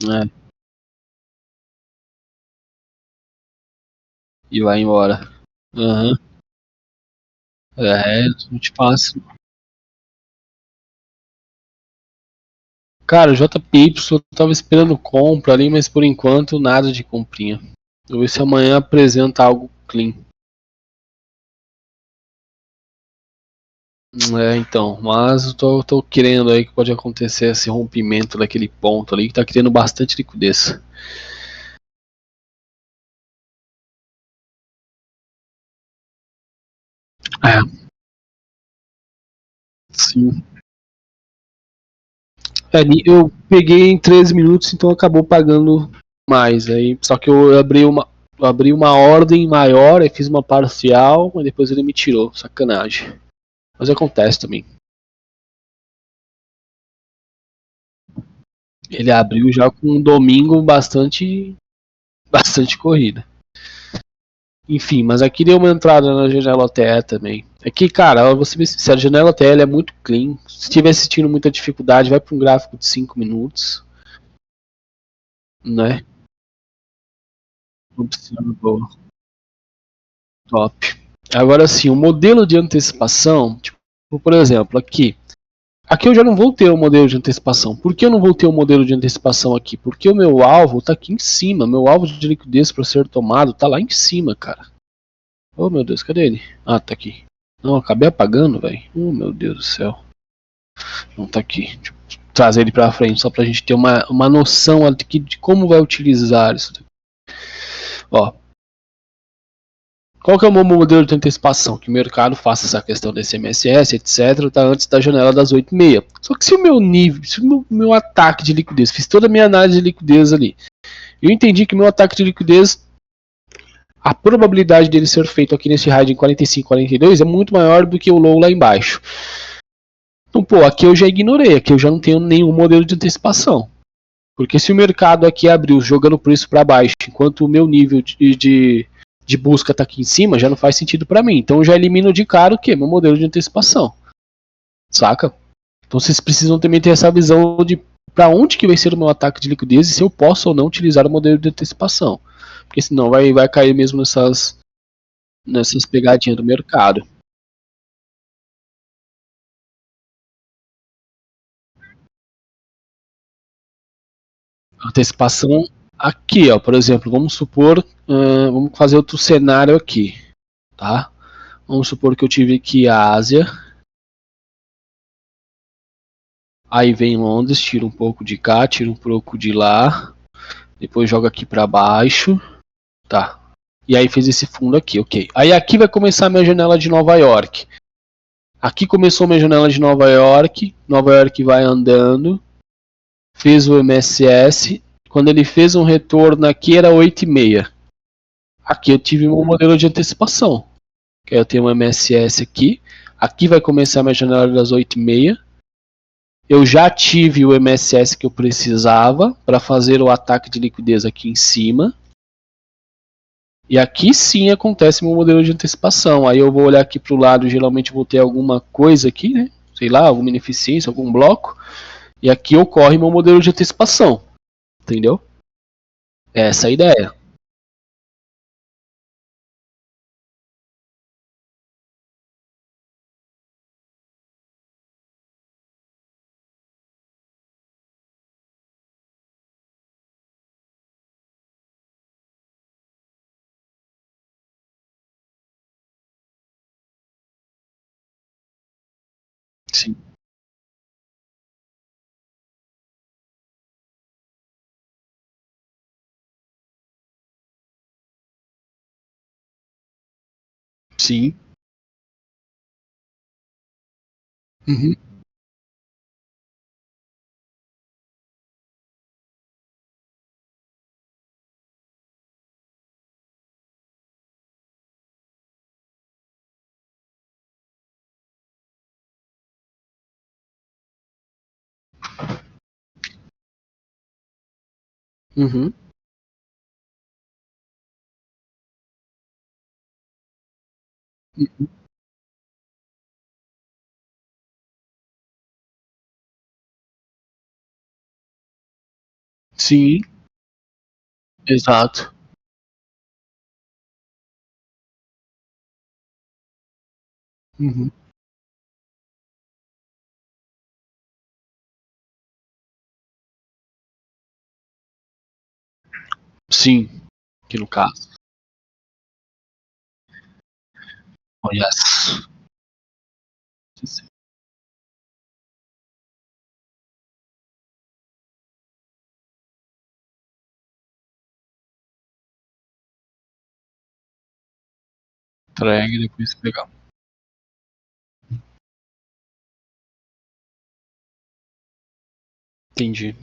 A: É, e vai embora. Uhum. Não te passa. Cara, o JPY eu tava esperando compra ali, mas por enquanto nada de comprinha. Vou ver se amanhã apresenta algo clean. Então, mas eu tô querendo aí que pode acontecer esse rompimento daquele ponto ali que tá criando bastante liquidez. É, sim. Eu peguei em 13 minutos, então acabou pagando mais. Aí, só que eu abri uma ordem maior, aí fiz uma parcial, mas depois ele me tirou. Sacanagem. Mas acontece também. Ele abriu já com um domingo bastante corrida. Enfim, mas aqui deu uma entrada na janela OTE também. Aqui, cara, eu vou ser bem sincero, a janela OTE é muito clean. Se estiver assistindo muita dificuldade, vai para um gráfico de 5 minutos, né? Observador. Top. Agora sim, o modelo de antecipação, tipo, por exemplo, aqui eu já não vou ter o modelo de antecipação. Por que eu não vou ter o modelo de antecipação aqui? Porque o meu alvo está aqui em cima, meu alvo de liquidez para ser tomado está lá em cima, cara. Oh meu Deus, cadê ele? Ah, tá aqui. Não, acabei apagando, velho. Oh meu Deus do céu. Não tá aqui. Deixa eu trazer ele pra frente só pra gente ter uma noção aqui de como vai utilizar isso. Ó, Qual que é o meu modelo de antecipação? Que o mercado faça essa questão desse MSS, etc, tá antes da janela das 8h30. Só que se o meu nível, se o meu ataque de liquidez, fiz toda a minha análise de liquidez ali, eu entendi que o meu ataque de liquidez, a probabilidade dele ser feito aqui nesse raio em 45, 42 é muito maior do que o low lá embaixo. Então, pô, aqui eu já ignorei, aqui eu já não tenho nenhum modelo de antecipação. Porque se o mercado aqui abriu jogando o preço para baixo, enquanto o meu nível de busca está aqui em cima, já não faz sentido para mim. Então eu já elimino de cara o quê? Meu modelo de antecipação. Saca? Então vocês precisam também ter essa visão de para onde que vai ser o meu ataque de liquidez e se eu posso ou não utilizar o modelo de antecipação. Porque senão vai cair mesmo nessas pegadinhas do mercado. Antecipação aqui, ó, por exemplo, vamos supor, vamos fazer outro cenário aqui, tá? Vamos supor que eu tive aqui a Ásia, aí vem Londres, tira um pouco de cá, tira um pouco de lá, depois joga aqui para baixo, tá? E aí fez esse fundo aqui, ok. Aí aqui vai começar a minha janela de Nova York. Aqui começou minha janela de Nova York vai andando, fez o MSS, quando ele fez um retorno aqui era 8h30. Aqui eu tive um modelo de antecipação. Que eu tenho um MSS aqui. Aqui vai começar a minha janela das 8h30. Eu já tive o MSS que eu precisava para fazer o ataque de liquidez aqui em cima. E aqui sim acontece meu modelo de antecipação. Aí eu vou olhar aqui para o lado, geralmente vou ter alguma coisa aqui, né? Sei lá, alguma ineficiência, algum bloco. E aqui ocorre meu modelo de antecipação. Entendeu? Essa é a ideia. Sim. Sim. Uhum. Uhum. Uhum. Sim. Exato. Uhum. Sim. Aqui no caso. Oh, yes. Entrega e depois pegar. Entendi.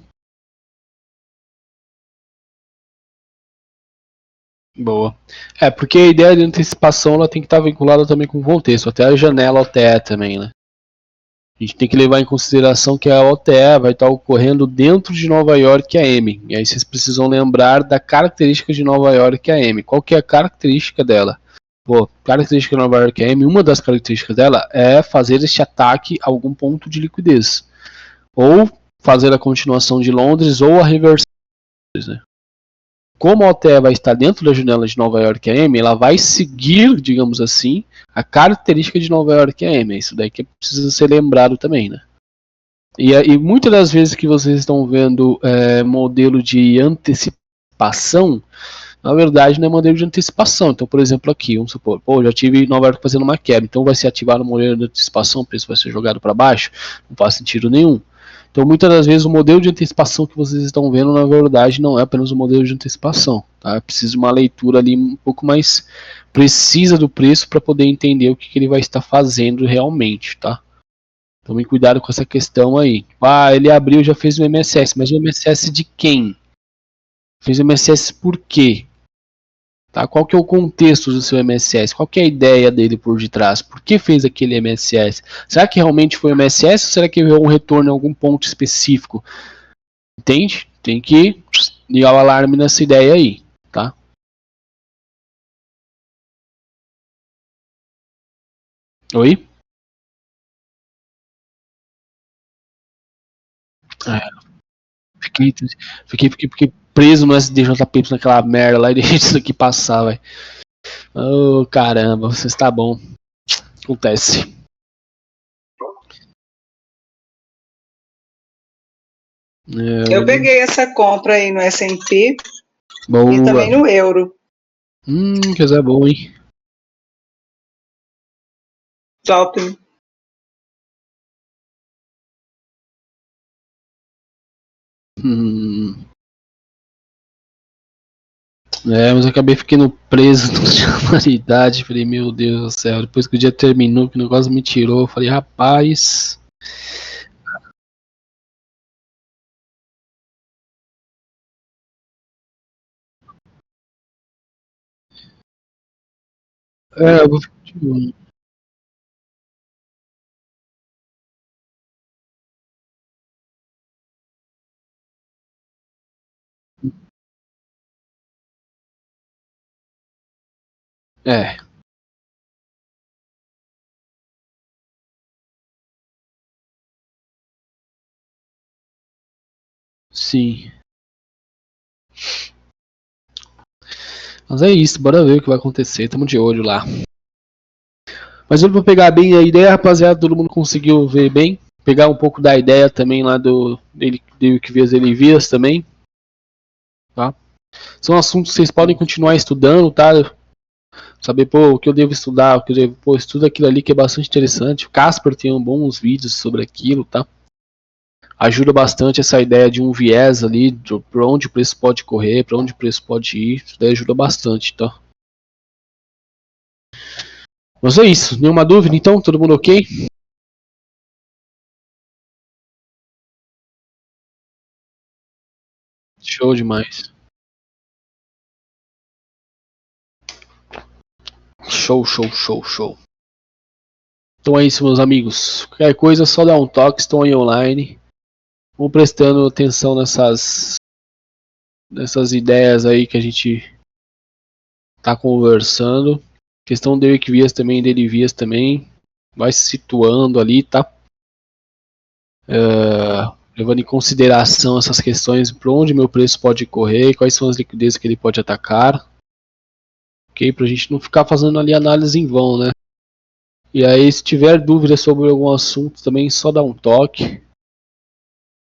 A: Boa. É, porque a ideia de antecipação ela tem que estar vinculada também com o contexto, até a janela OTE também, né? A gente tem que levar em consideração que a OTE vai estar ocorrendo dentro de Nova York AM. E aí vocês precisam lembrar da característica de Nova York AM. Qual que é a característica dela? Pô, característica de Nova York AM, uma das características dela é fazer este ataque a algum ponto de liquidez. Ou fazer a continuação de Londres ou a reversão de Londres, né? Como a OTE vai estar dentro da janela de Nova York AM, ela vai seguir, digamos assim, a característica de Nova York AM. Isso daí que precisa ser lembrado também, né? E muitas das vezes que vocês estão vendo modelo de antecipação, na verdade não é modelo de antecipação. Então, por exemplo, aqui, vamos supor, pô, já tive Nova York fazendo uma quebra, então vai ser ativado o modelo de antecipação, o preço vai ser jogado para baixo, não faz sentido nenhum. Então, muitas das vezes, o modelo de antecipação que vocês estão vendo, na verdade, não é apenas um modelo de antecipação. Tá? Precisa de uma leitura ali um pouco mais precisa do preço para poder entender o que ele vai estar fazendo realmente. Tá? Tomem cuidado com essa questão aí. Ah, ele abriu e já fez o MSS, mas o MSS de quem? Fez o MSS por quê? Tá? Qual que é o contexto do seu MSS? Qual que é a ideia dele por detrás? Por que fez aquele MSS? Será que realmente foi o MSS ou será que veio um retorno em algum ponto específico? Entende? Tem que ligar o alarme nessa ideia aí, tá? Oi? É, fiquei preso no SDJP naquela merda lá e deixei isso aqui passar, velho. Oh, caramba, você está bom. Acontece.
C: Eu peguei essa compra aí no S&P
A: Boa.
C: e também no euro.
A: Coisa boa, hein?
C: Top.
A: Mas eu acabei ficando preso no chamaridade. Falei, meu Deus do céu. Depois que o dia terminou, que o negócio me tirou, eu falei, rapaz. Eu vou ficar de olho. É, sim. Mas é isso, bora ver o que vai acontecer. Tamo de olho lá. Mas eu vou pegar bem a ideia, rapaziada. Todo mundo conseguiu ver bem. Pegar um pouco da ideia também lá dele que vê as Elivias também. Tá? São assuntos que vocês podem continuar estudando, tá? Saber, pô, o que eu devo estudar, o que eu devo, pô, estuda aquilo ali que é bastante interessante. O Casper tem bons vídeos sobre aquilo, tá? Ajuda bastante essa ideia de um viés ali, para onde o preço pode correr, para onde o preço pode ir. Isso daí ajuda bastante, tá? Mas é isso, nenhuma dúvida então? Todo mundo ok? Show demais. Show. Então é isso, meus amigos. Qualquer coisa, é só dar um toque, estão aí online. Vão prestando atenção nessas ideias aí que a gente tá conversando. Questão do Eric Vias também, dele Vias também. Vai se situando ali, tá? Levando em consideração essas questões, para onde meu preço pode correr, quais são as liquidezes que ele pode atacar. Ok? Pra gente não ficar fazendo ali análise em vão, né? E aí, se tiver dúvida sobre algum assunto também, só dá um toque.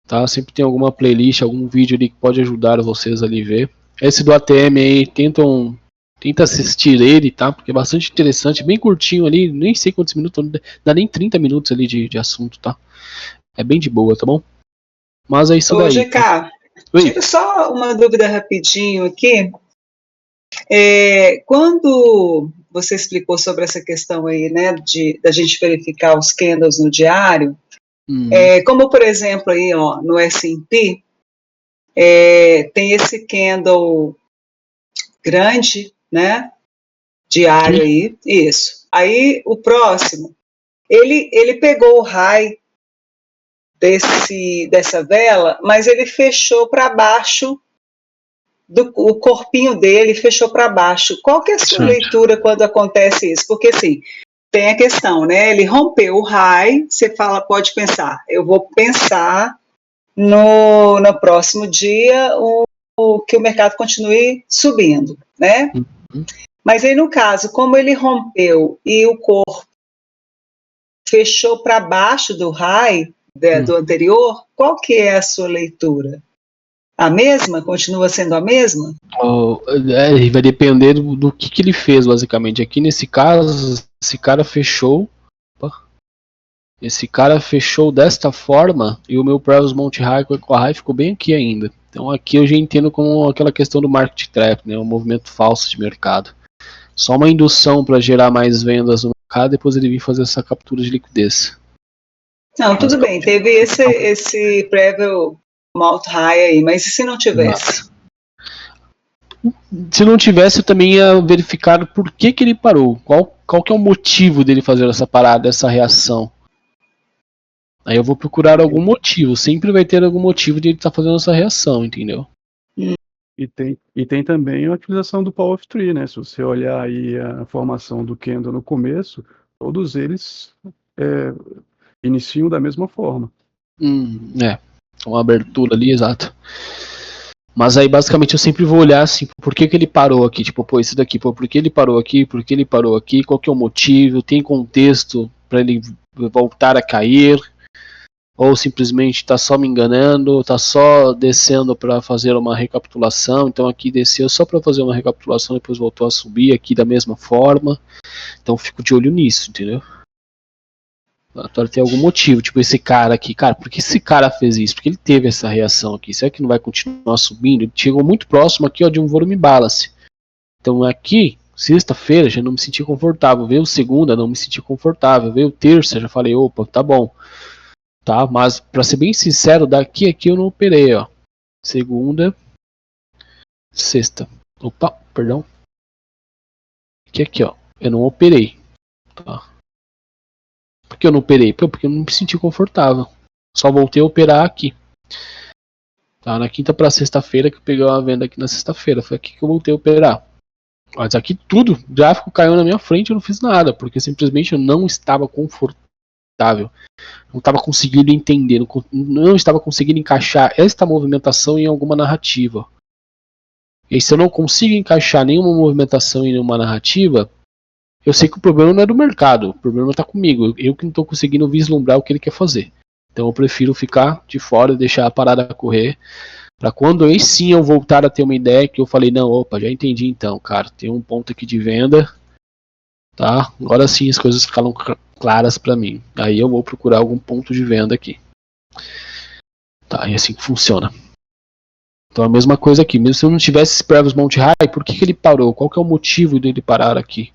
A: Tá? Sempre tem alguma playlist, algum vídeo ali que pode ajudar vocês ali ver. Esse do ATM aí, tenta assistir ele, tá? Porque é bastante interessante, bem curtinho ali, nem sei quantos minutos, não dá nem 30 minutos ali de assunto, tá? É bem de boa, tá bom? Mas é isso
C: Ô,
A: daí.
C: GK,
A: Tá?
C: tira só uma dúvida rapidinho aqui. Quando você explicou sobre essa questão aí, né, da gente verificar os candles no diário, como por exemplo aí, ó, no S&P, tem esse candle grande, né, diário aí, isso. Aí o próximo, ele pegou o high dessa vela, mas ele fechou para baixo o corpinho dele fechou para baixo. Qual que é a sua leitura quando acontece isso? Porque assim, tem a questão, né? Ele rompeu o high, você pode pensar, eu vou pensar no próximo dia que o mercado continue subindo, né? Mas aí no caso, como ele rompeu e o corpo fechou para baixo do high do anterior, qual que é a sua leitura? A mesma? Continua sendo a mesma?
A: Vai depender do que ele fez, basicamente. Aqui nesse caso, esse cara fechou. Esse cara fechou desta forma e o meu Previous Monte High com a High ficou bem aqui ainda. Então aqui eu já entendo como aquela questão do market trap, né? Um movimento falso de mercado. Só uma indução para gerar mais vendas no mercado, depois ele vir fazer essa captura de liquidez.
C: Não, tudo bem, teve esse Previous Mount High aí, mas e se não tivesse?
A: Se não tivesse, eu também ia verificar por que ele parou. Qual que é o motivo dele fazer essa parada, essa reação. Aí eu vou procurar algum motivo. Sempre vai ter algum motivo de ele estar fazendo essa reação, entendeu?
D: E tem também a utilização do Power of Three, né? Se você olhar aí a formação do candle no começo, todos eles iniciam da mesma forma.
A: Uma abertura ali, exato. Mas aí basicamente eu sempre vou olhar assim, por que ele parou aqui? Tipo, pô, esse daqui, pô, por que ele parou aqui? Por que ele parou aqui? Qual que é o motivo? Tem contexto para ele voltar a cair? Ou simplesmente está só me enganando, está só descendo para fazer uma recapitulação? Então aqui desceu só para fazer uma recapitulação, depois voltou a subir aqui da mesma forma. Então fico de olho nisso, entendeu? Para ter algum motivo, tipo esse cara aqui, cara, por que esse cara fez isso? Porque ele teve essa reação aqui, será que não vai continuar subindo? Ele chegou muito próximo aqui, ó, de um volume balance. Então aqui, sexta-feira, já não me senti confortável, veio segunda, não me senti confortável, veio terça, já falei, opa, tá bom, tá? Mas para ser bem sincero, daqui aqui eu não operei, ó, segunda, sexta, opa, perdão, aqui, ó, eu não operei, tá? Por que eu não operei? Porque eu não me senti confortável. Só voltei a operar aqui. Tá, na quinta para sexta-feira que eu peguei uma venda aqui na sexta-feira. Foi aqui que eu voltei a operar. Mas aqui tudo, o gráfico caiu na minha frente e eu não fiz nada. Porque simplesmente eu não estava confortável. Não estava conseguindo entender. Não estava conseguindo encaixar esta movimentação em alguma narrativa. E se eu não consigo encaixar nenhuma movimentação em nenhuma narrativa, eu sei que o problema não é do mercado, o problema está comigo, eu que não estou conseguindo vislumbrar o que ele quer fazer. Então eu prefiro ficar de fora e deixar a parada correr, para quando aí sim eu voltar a ter uma ideia que eu falei, não, opa, já entendi então, cara, tem um ponto aqui de venda, tá? Agora sim as coisas ficaram claras para mim. Aí eu vou procurar algum ponto de venda aqui. Tá, e é assim que funciona. Então a mesma coisa aqui, mesmo se eu não tivesse esse Previous Mount High, por que ele parou? Qual que é o motivo dele parar aqui?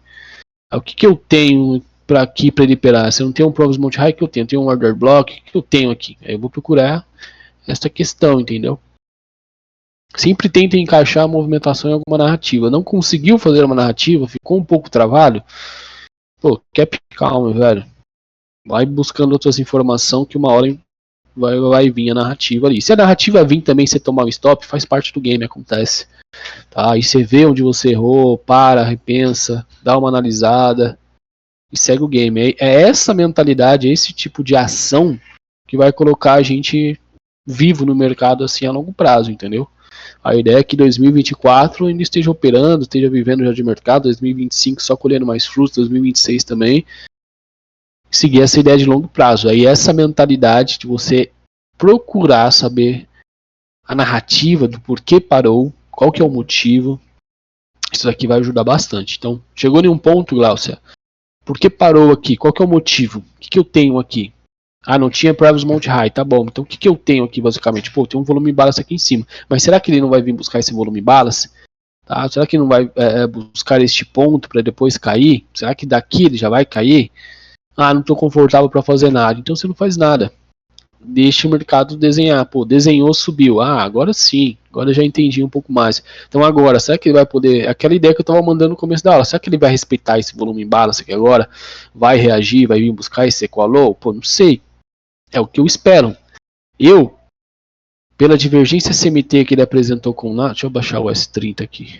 A: O que eu tenho para aqui para ele operar? Se eu não tenho um Previous Mount High, que eu tenho? Eu tenho um Order Block, o que eu tenho aqui? Aí eu vou procurar essa questão, entendeu? Sempre tenta encaixar a movimentação em alguma narrativa. Não conseguiu fazer uma narrativa, ficou um pouco travado. Pô, keep calm, velho. Vai buscando outras informações que uma hora vai vir a narrativa ali. Se a narrativa vir também, você tomar um stop, faz parte do game, acontece. Tá? Aí você vê onde você errou, para, repensa, dá uma analisada e segue o game. É essa mentalidade, esse tipo de ação que vai colocar a gente vivo no mercado assim a longo prazo, entendeu? A ideia é que 2024 ainda esteja operando, esteja vivendo já de mercado, 2025 só colhendo mais frutos, 2026 também. Seguir essa ideia de longo prazo. Aí essa mentalidade de você procurar saber a narrativa do porquê parou, qual que é o motivo, isso aqui vai ajudar bastante. Então, chegou em um ponto, Glaucia, por que parou aqui? Qual que é o motivo? O que eu tenho aqui? Ah, não tinha Previous Mount High, tá bom. Então o que eu tenho aqui basicamente? Pô, tem um volume balance aqui em cima. Mas será que ele não vai vir buscar esse volume balance? Tá? Será que ele não vai buscar este ponto para depois cair? Será que daqui ele já vai cair? Ah, não estou confortável para fazer nada. Então você não faz nada. Deixa o mercado desenhar. Pô, desenhou, subiu. Ah, agora sim. Agora eu já entendi um pouco mais. Então agora, será que ele vai poder... Aquela ideia que eu estava mandando no começo da aula. Será que ele vai respeitar esse volume balance aqui agora? Vai reagir? Vai vir buscar esse equal low? Pô, não sei. É o que eu espero. Eu, pela divergência CMT que ele apresentou com Nasdaq, deixa eu baixar o S30 aqui.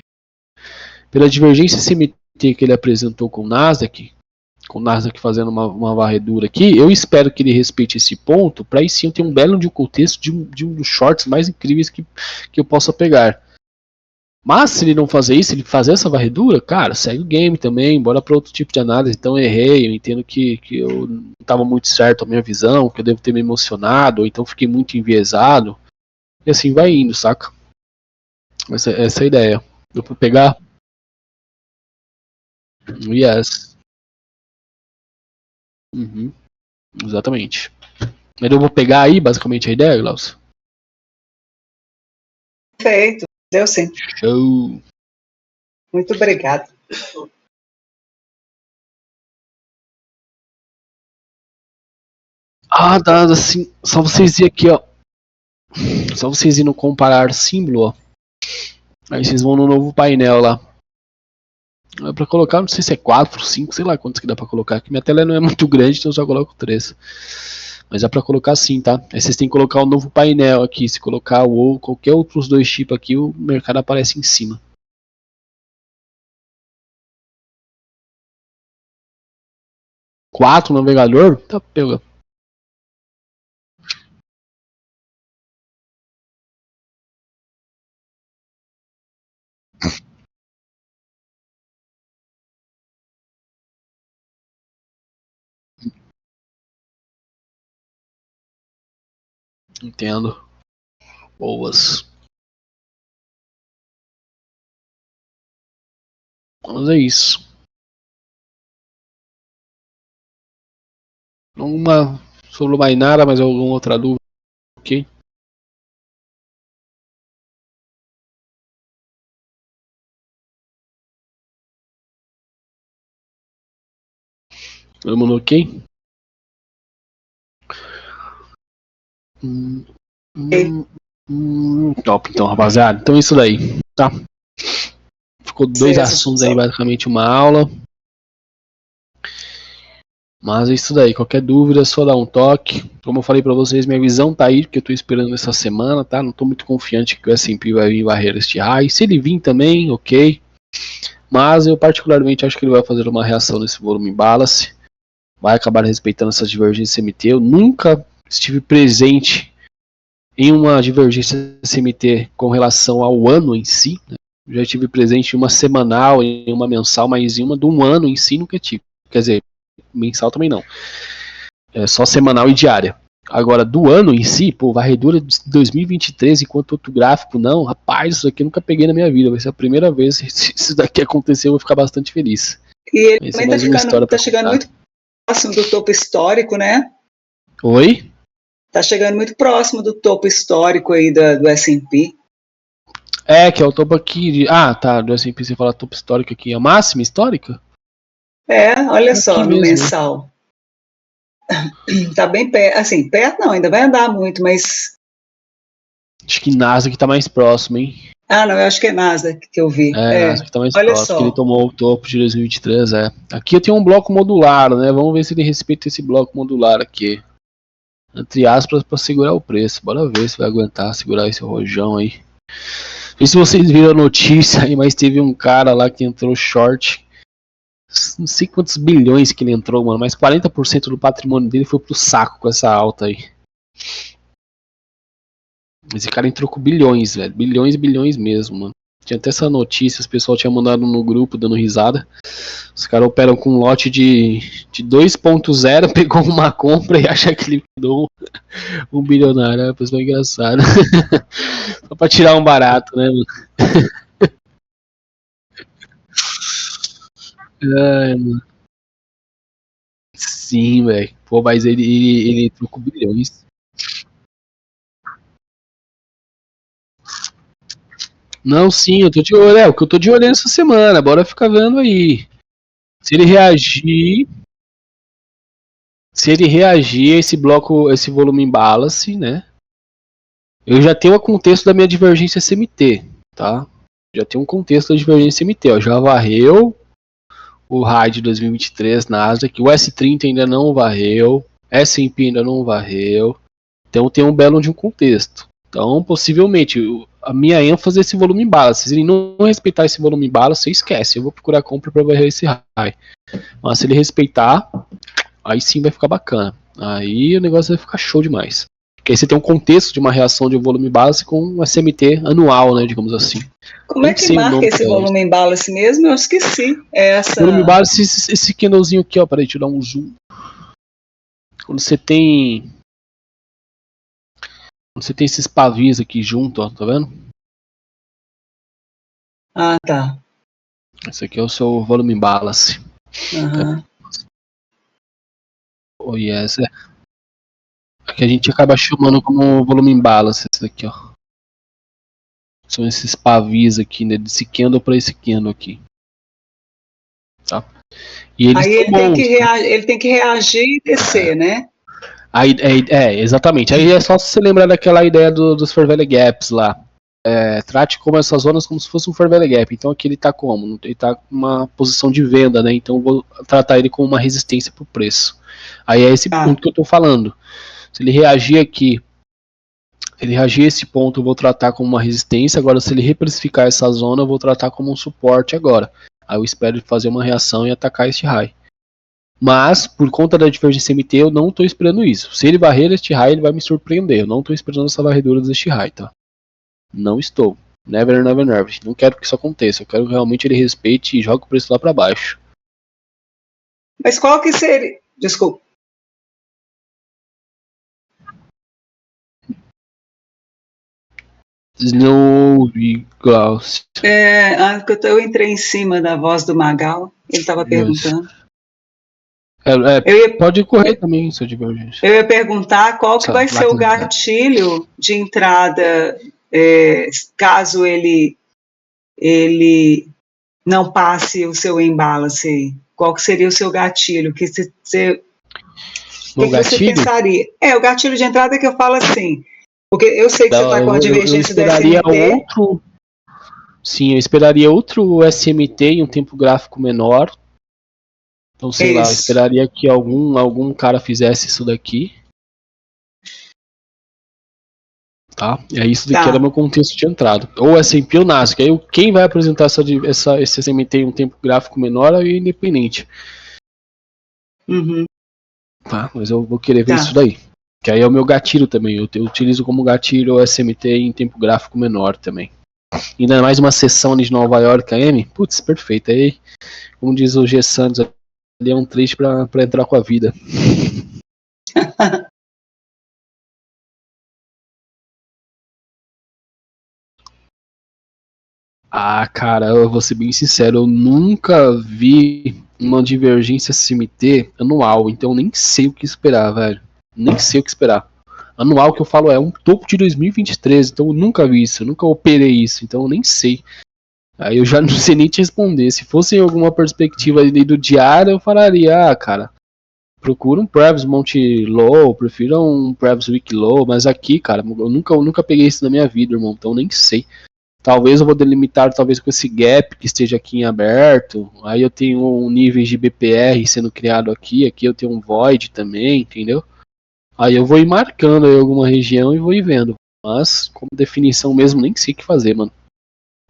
A: Pela divergência CMT que ele apresentou com o Nasdaq fazendo uma varredura aqui, eu espero que ele respeite esse ponto, para aí sim eu ter um belo de um contexto de um dos shorts mais incríveis que eu possa pegar. Mas se ele não fazer isso, ele fazer essa varredura, cara, segue o game também, bora para outro tipo de análise. Então eu errei, eu entendo que eu não estava muito certo a minha visão, que eu devo ter me emocionado, ou então fiquei muito enviesado. E assim vai indo, saca? Essa é a ideia. Deu pra pegar? Yes. Uhum. Exatamente. Mas eu vou pegar aí, basicamente, a ideia, Glaucio?
C: Perfeito, deu sim.
A: Show!
C: Muito obrigada.
A: Ah, dá assim, só vocês ir aqui, ó. Só vocês ir no comparar símbolo, ó. Aí vocês vão no novo painel lá. É pra colocar, não sei se é 4, 5, sei lá quantos que dá pra colocar. Aqui minha tela não é muito grande, então eu só coloco 3. Mas dá pra colocar sim, tá? Aí vocês têm que colocar o novo painel aqui. Se colocar o ou qualquer outros dois tipos aqui, o mercado aparece em cima. 4 navegador? Tá pega. Entendo. Boas. Mas é isso. Alguma sobre o Mainara, mas alguma outra dúvida? Ok? Todo mundo ok? Top, então, rapaziada. Então é isso daí, tá? Ficou dois assuntos aí, basicamente uma aula. Mas é isso daí. Qualquer dúvida é só dar um toque. Como eu falei pra vocês, minha visão tá aí, porque eu tô esperando essa semana, tá? Não tô muito confiante que o S&P vai vir barreira este high. Se ele vir também, ok. Mas eu particularmente acho que ele vai fazer uma reação nesse volume balance. Vai acabar respeitando essa divergência CMT. Eu nunca estive presente em uma divergência CMT com relação ao ano em si, né? Já estive presente em uma semanal, em uma mensal, mas em uma de um ano em si nunca tive. Quer dizer, mensal também não. É só semanal e diária. Agora, do ano em si, pô, varredura de 2023, enquanto outro gráfico, não, rapaz, isso aqui eu nunca peguei na minha vida. Vai ser a primeira vez. Se isso daqui acontecer, eu vou ficar bastante feliz.
C: E ele
A: Vai ser
C: também
A: mais uma história
C: tá
A: pra
C: chegando
A: contar.
C: muito próximo do topo histórico, né?
A: Oi?
C: Tá chegando muito próximo do topo histórico aí do S&P.
A: É, que é o topo aqui de... Ah, tá, do S&P você fala topo histórico aqui. A máxima histórica?
C: É, olha
A: Aqui
C: só, no
A: mesmo.
C: mensal. Tá bem perto, assim, perto não, ainda vai andar muito, mas...
A: Acho que Nasdaq tá mais próximo, hein?
C: Ah, não, eu acho que é Nasdaq que eu vi.
A: É,
C: É,
A: Nasdaq tá mais
C: olha
A: próximo, que ele
C: só.
A: tomou o topo de 2023, é. Aqui eu tenho um bloco modular, né? Vamos ver se ele respeita esse bloco modular aqui. Entre aspas, pra segurar o preço. Bora ver se vai aguentar segurar esse rojão aí. Não sei se vocês viram a notícia aí, mas teve um cara lá que entrou short. Não sei quantos bilhões que ele entrou, mano, mas 40% do patrimônio dele foi pro saco com essa alta aí. Esse cara entrou com bilhões, velho. Bilhões e bilhões mesmo, mano. Tinha até essa notícia, os pessoal tinha mandado no grupo dando risada. Os caras operam com um lote de 2.0, pegou uma compra e acha que ele deu um bilionário. É uma pessoa engraçada. Só pra tirar um barato, né, mano? Ai, mano. Sim, velho. Pô, mas ele entrou com bilhões. Não, sim, eu tô de olho. É o que eu tô de olho essa semana. Bora ficar vendo aí. Se ele reagir. Se ele reagir a esse bloco, esse volume em balance, né? Eu já tenho o contexto da minha divergência CMT, tá? Já tem um contexto da divergência CMT, ó. Já varreu o high de 2023 Nasdaq, o S30 ainda não varreu, S&P ainda não varreu. Então tem um belo de um contexto. Então, possivelmente, a minha ênfase é esse volume em balance. Se ele não respeitar esse volume em balance, você esquece. Eu vou procurar compra para varrer esse high. Mas se ele respeitar, aí sim vai ficar bacana. Aí o negócio vai ficar show demais. Porque aí você tem um contexto de uma reação de volume base com um SMT anual, né, digamos assim.
C: Como
A: Eu
C: é
A: não
C: que
A: sei o
C: marca
A: nome
C: esse
A: pra isso.
C: volume em balance mesmo? Eu esqueci. É
A: Volume
C: essa...
A: base, esse candlezinho aqui, ó, peraí, deixa eu dar um zoom. Quando você tem esses pavis aqui junto, ó, tá vendo?
C: Ah, tá.
A: Esse aqui é o seu volume balance.
C: Uhum.
A: Oh, yes. Aqui a gente acaba chamando como volume imbalance, esse daqui, ó. São esses pavis aqui, né? De esse candle para esse candle aqui. Tá? E eles
C: Aí
A: são bons.
C: ele tem que reagir e descer, né?
A: Aí, exatamente. Aí é só você lembrar daquela ideia dos Fair Value Gaps lá. Trate como essas zonas como se fosse um Fair Value Gap. Então aqui ele está como? Ele está com uma posição de venda, né? Então eu vou tratar ele como uma resistência para o preço. Aí é esse ponto que eu estou falando. Se ele reagir aqui, se ele reagir a esse ponto, eu vou tratar como uma resistência. Agora, se ele reprecificar essa zona, eu vou tratar como um suporte agora. Aí eu espero ele fazer uma reação e atacar este high. Mas, por conta da divergência MT, eu não estou esperando isso. Se ele varrer este high, ele vai me surpreender. Eu não estou esperando essa varredura deste high, tá? Não estou. Never, never, never. Não quero que isso aconteça. Eu quero que realmente ele respeite e jogue o preço lá para baixo.
C: Mas qual que seria... Desculpa.
A: Snow igual.
C: Eu entrei em cima da voz do Magal. Ele estava perguntando.
A: Pode correr também, seu divergente.
C: Eu ia perguntar qual que vai ser o gatilho de entrada caso ele não passe o seu imbalance. Qual que seria o seu gatilho? O que você pensaria? O gatilho de entrada que eu falo assim, porque eu sei que você está com a divergência do SMT.
A: Sim, eu esperaria outro SMT em um tempo gráfico menor. Então, sei lá, eu esperaria que algum cara fizesse isso daqui. Tá? E aí isso daqui era meu contexto de entrada. Ou S&P ou Nasdaq. Aí quem vai apresentar esse SMT em um tempo gráfico menor é o independente.
C: Uhum.
A: Tá? Mas eu vou querer ver isso daí. Que aí é o meu gatilho também. Eu utilizo como gatilho o SMT em tempo gráfico menor também. Ainda mais uma sessão de Nova York AM. Putz, perfeito. Aí, como diz o G. Santos, ali é um trade pra entrar com a vida. Cara, eu vou ser bem sincero, eu nunca vi uma divergência SMT anual, então nem sei o que esperar, velho. Nem sei o que esperar. Anual que eu falo é um topo de 2023, então eu nunca vi isso, eu nunca operei isso, então eu nem sei. Aí eu já não sei nem te responder. Se fosse alguma perspectiva ali do diário, eu falaria, cara, procura um Previous Monte Low, prefira um Previous Week Low, mas aqui, cara, eu nunca peguei isso na minha vida, irmão, então nem sei. Talvez eu vou delimitar talvez com esse gap que esteja aqui em aberto. Aí eu tenho um nível de BPR sendo criado aqui eu tenho um void também, entendeu? Aí eu vou ir marcando aí alguma região e vou ir vendo. Mas, como definição mesmo, nem sei o que fazer, mano.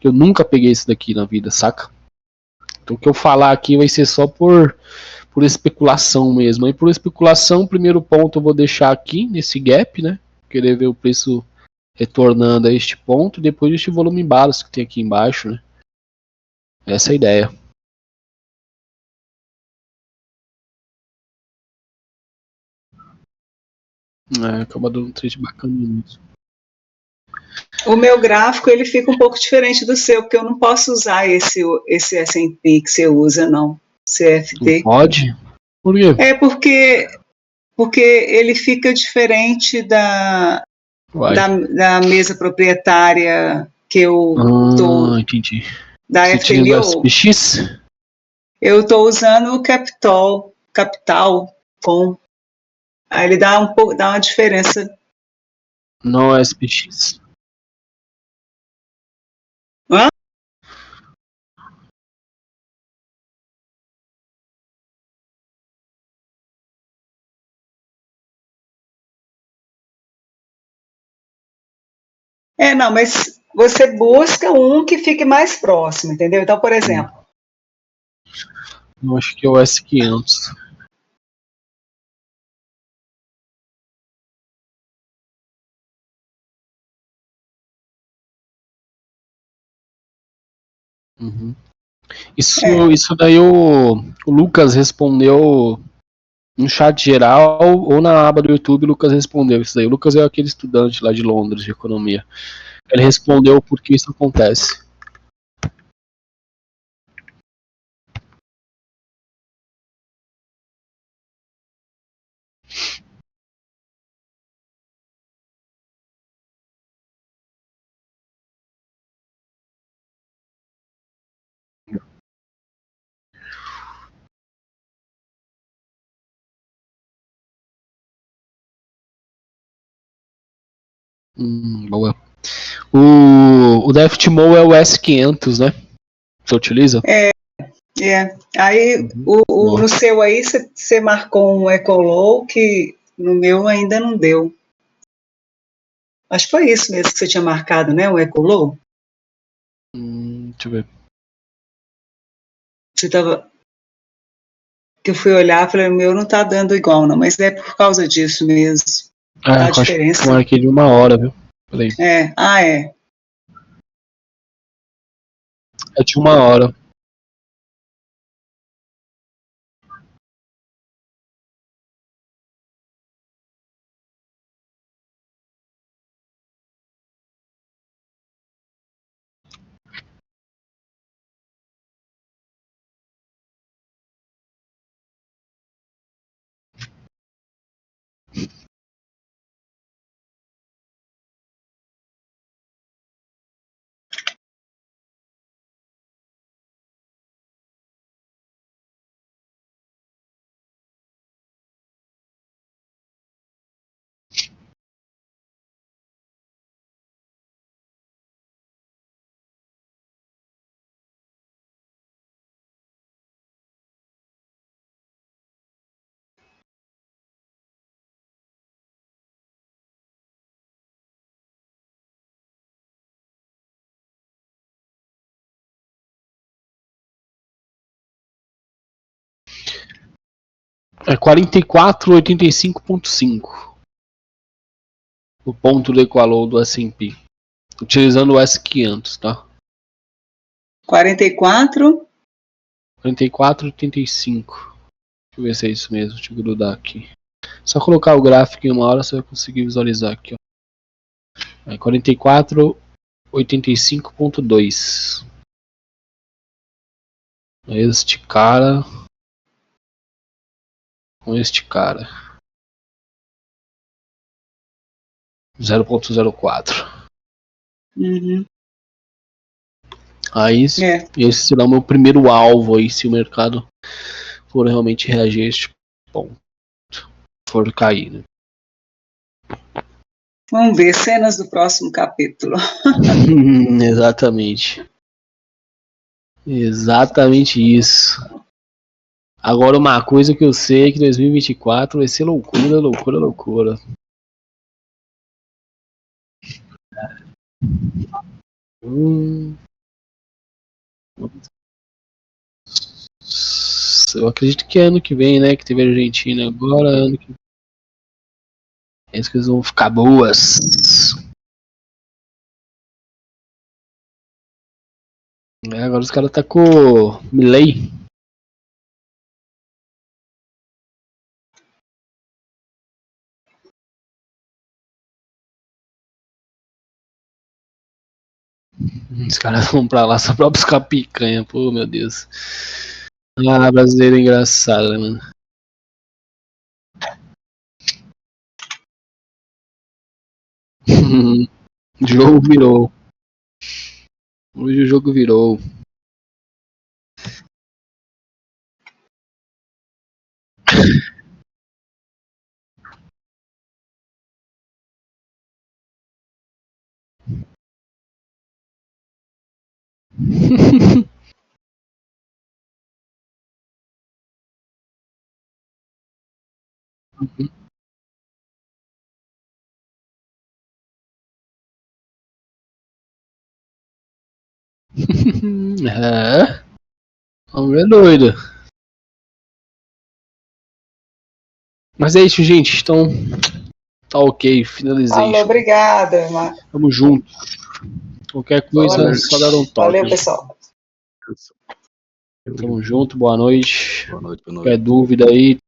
A: Eu nunca peguei isso daqui na vida, saca? Então o que eu falar aqui vai ser só por especulação mesmo. Aí por especulação, o primeiro ponto eu vou deixar aqui nesse gap, né? Querer ver o preço retornando a este ponto, depois este volume balance que tem aqui embaixo, né? Essa é a ideia. Acaba dando um trade bacana nisso.
C: O meu gráfico ele fica um pouco diferente do seu, porque eu não posso usar esse S&P que você usa, não. CFT.
A: Não pode? Por quê?
C: Porque ele fica diferente da mesa proprietária que eu estou.
A: Entendi.
C: Da
A: Você
C: FTMO.
A: SPX?
C: Eu estou usando o Capital com. Aí ele dá uma diferença.
A: Não é SPX.
C: Hã? Não, mas você busca um que fique mais próximo, entendeu? Então, por exemplo.
A: Eu acho que é o S500. Uhum. Isso daí o Lucas respondeu no chat geral ou na aba do YouTube. O Lucas respondeu isso daí. O Lucas é aquele estudante lá de Londres de economia. Ele respondeu por que isso acontece. Boa. O Deftmo é o S500, né? Você utiliza?
C: Aí, no seu aí, você marcou um Ecolow que no meu ainda não deu. Acho que foi isso mesmo que você tinha marcado, né? O Ecolow?
A: Deixa eu ver.
C: Você tava... Que eu fui olhar e falei, o meu não tá dando igual, não. Mas é por causa disso mesmo. Tá a
A: Acho que
C: diferença.
A: eu marquei de 1 hora, viu? Peraí.
C: É, é.
A: É de 1 hora. É 44,85.5. O ponto do Equalow do S&P. Utilizando o S500, tá?
C: 44?
A: 44,85. Deixa eu ver se é isso mesmo. Deixa eu grudar aqui. Só colocar o gráfico em 1 hora você vai conseguir visualizar aqui. Ó. É 44,85.2. Este cara com este cara. 0,04.
C: Uhum.
A: Aí esse será o meu primeiro alvo aí, se o mercado for realmente reagir a este ponto. For cair, né?
C: Vamos ver cenas do próximo capítulo.
A: Exatamente. Exatamente isso. Agora uma coisa que eu sei é que 2024 vai ser loucura, loucura, loucura. Eu acredito que é ano que vem, né? Que teve a Argentina agora, ano que as coisas vão ficar boas. Agora os caras tá com o Milei. Os caras vão pra lá só pra buscar picanha, pô, meu Deus. Ah, brasileiro engraçado, né, mano? O jogo virou. Hoje o jogo virou. É. Vamos ver doido. Mas é isso, gente. Então, tá ok. Finalizei.
C: Falou, obrigada, Marco.
A: Tamo junto. Qualquer coisa, só dar um toque.
C: Valeu, pessoal.
A: Tamo junto, boa noite.
B: Boa noite, boa noite.
A: Qualquer dúvida aí,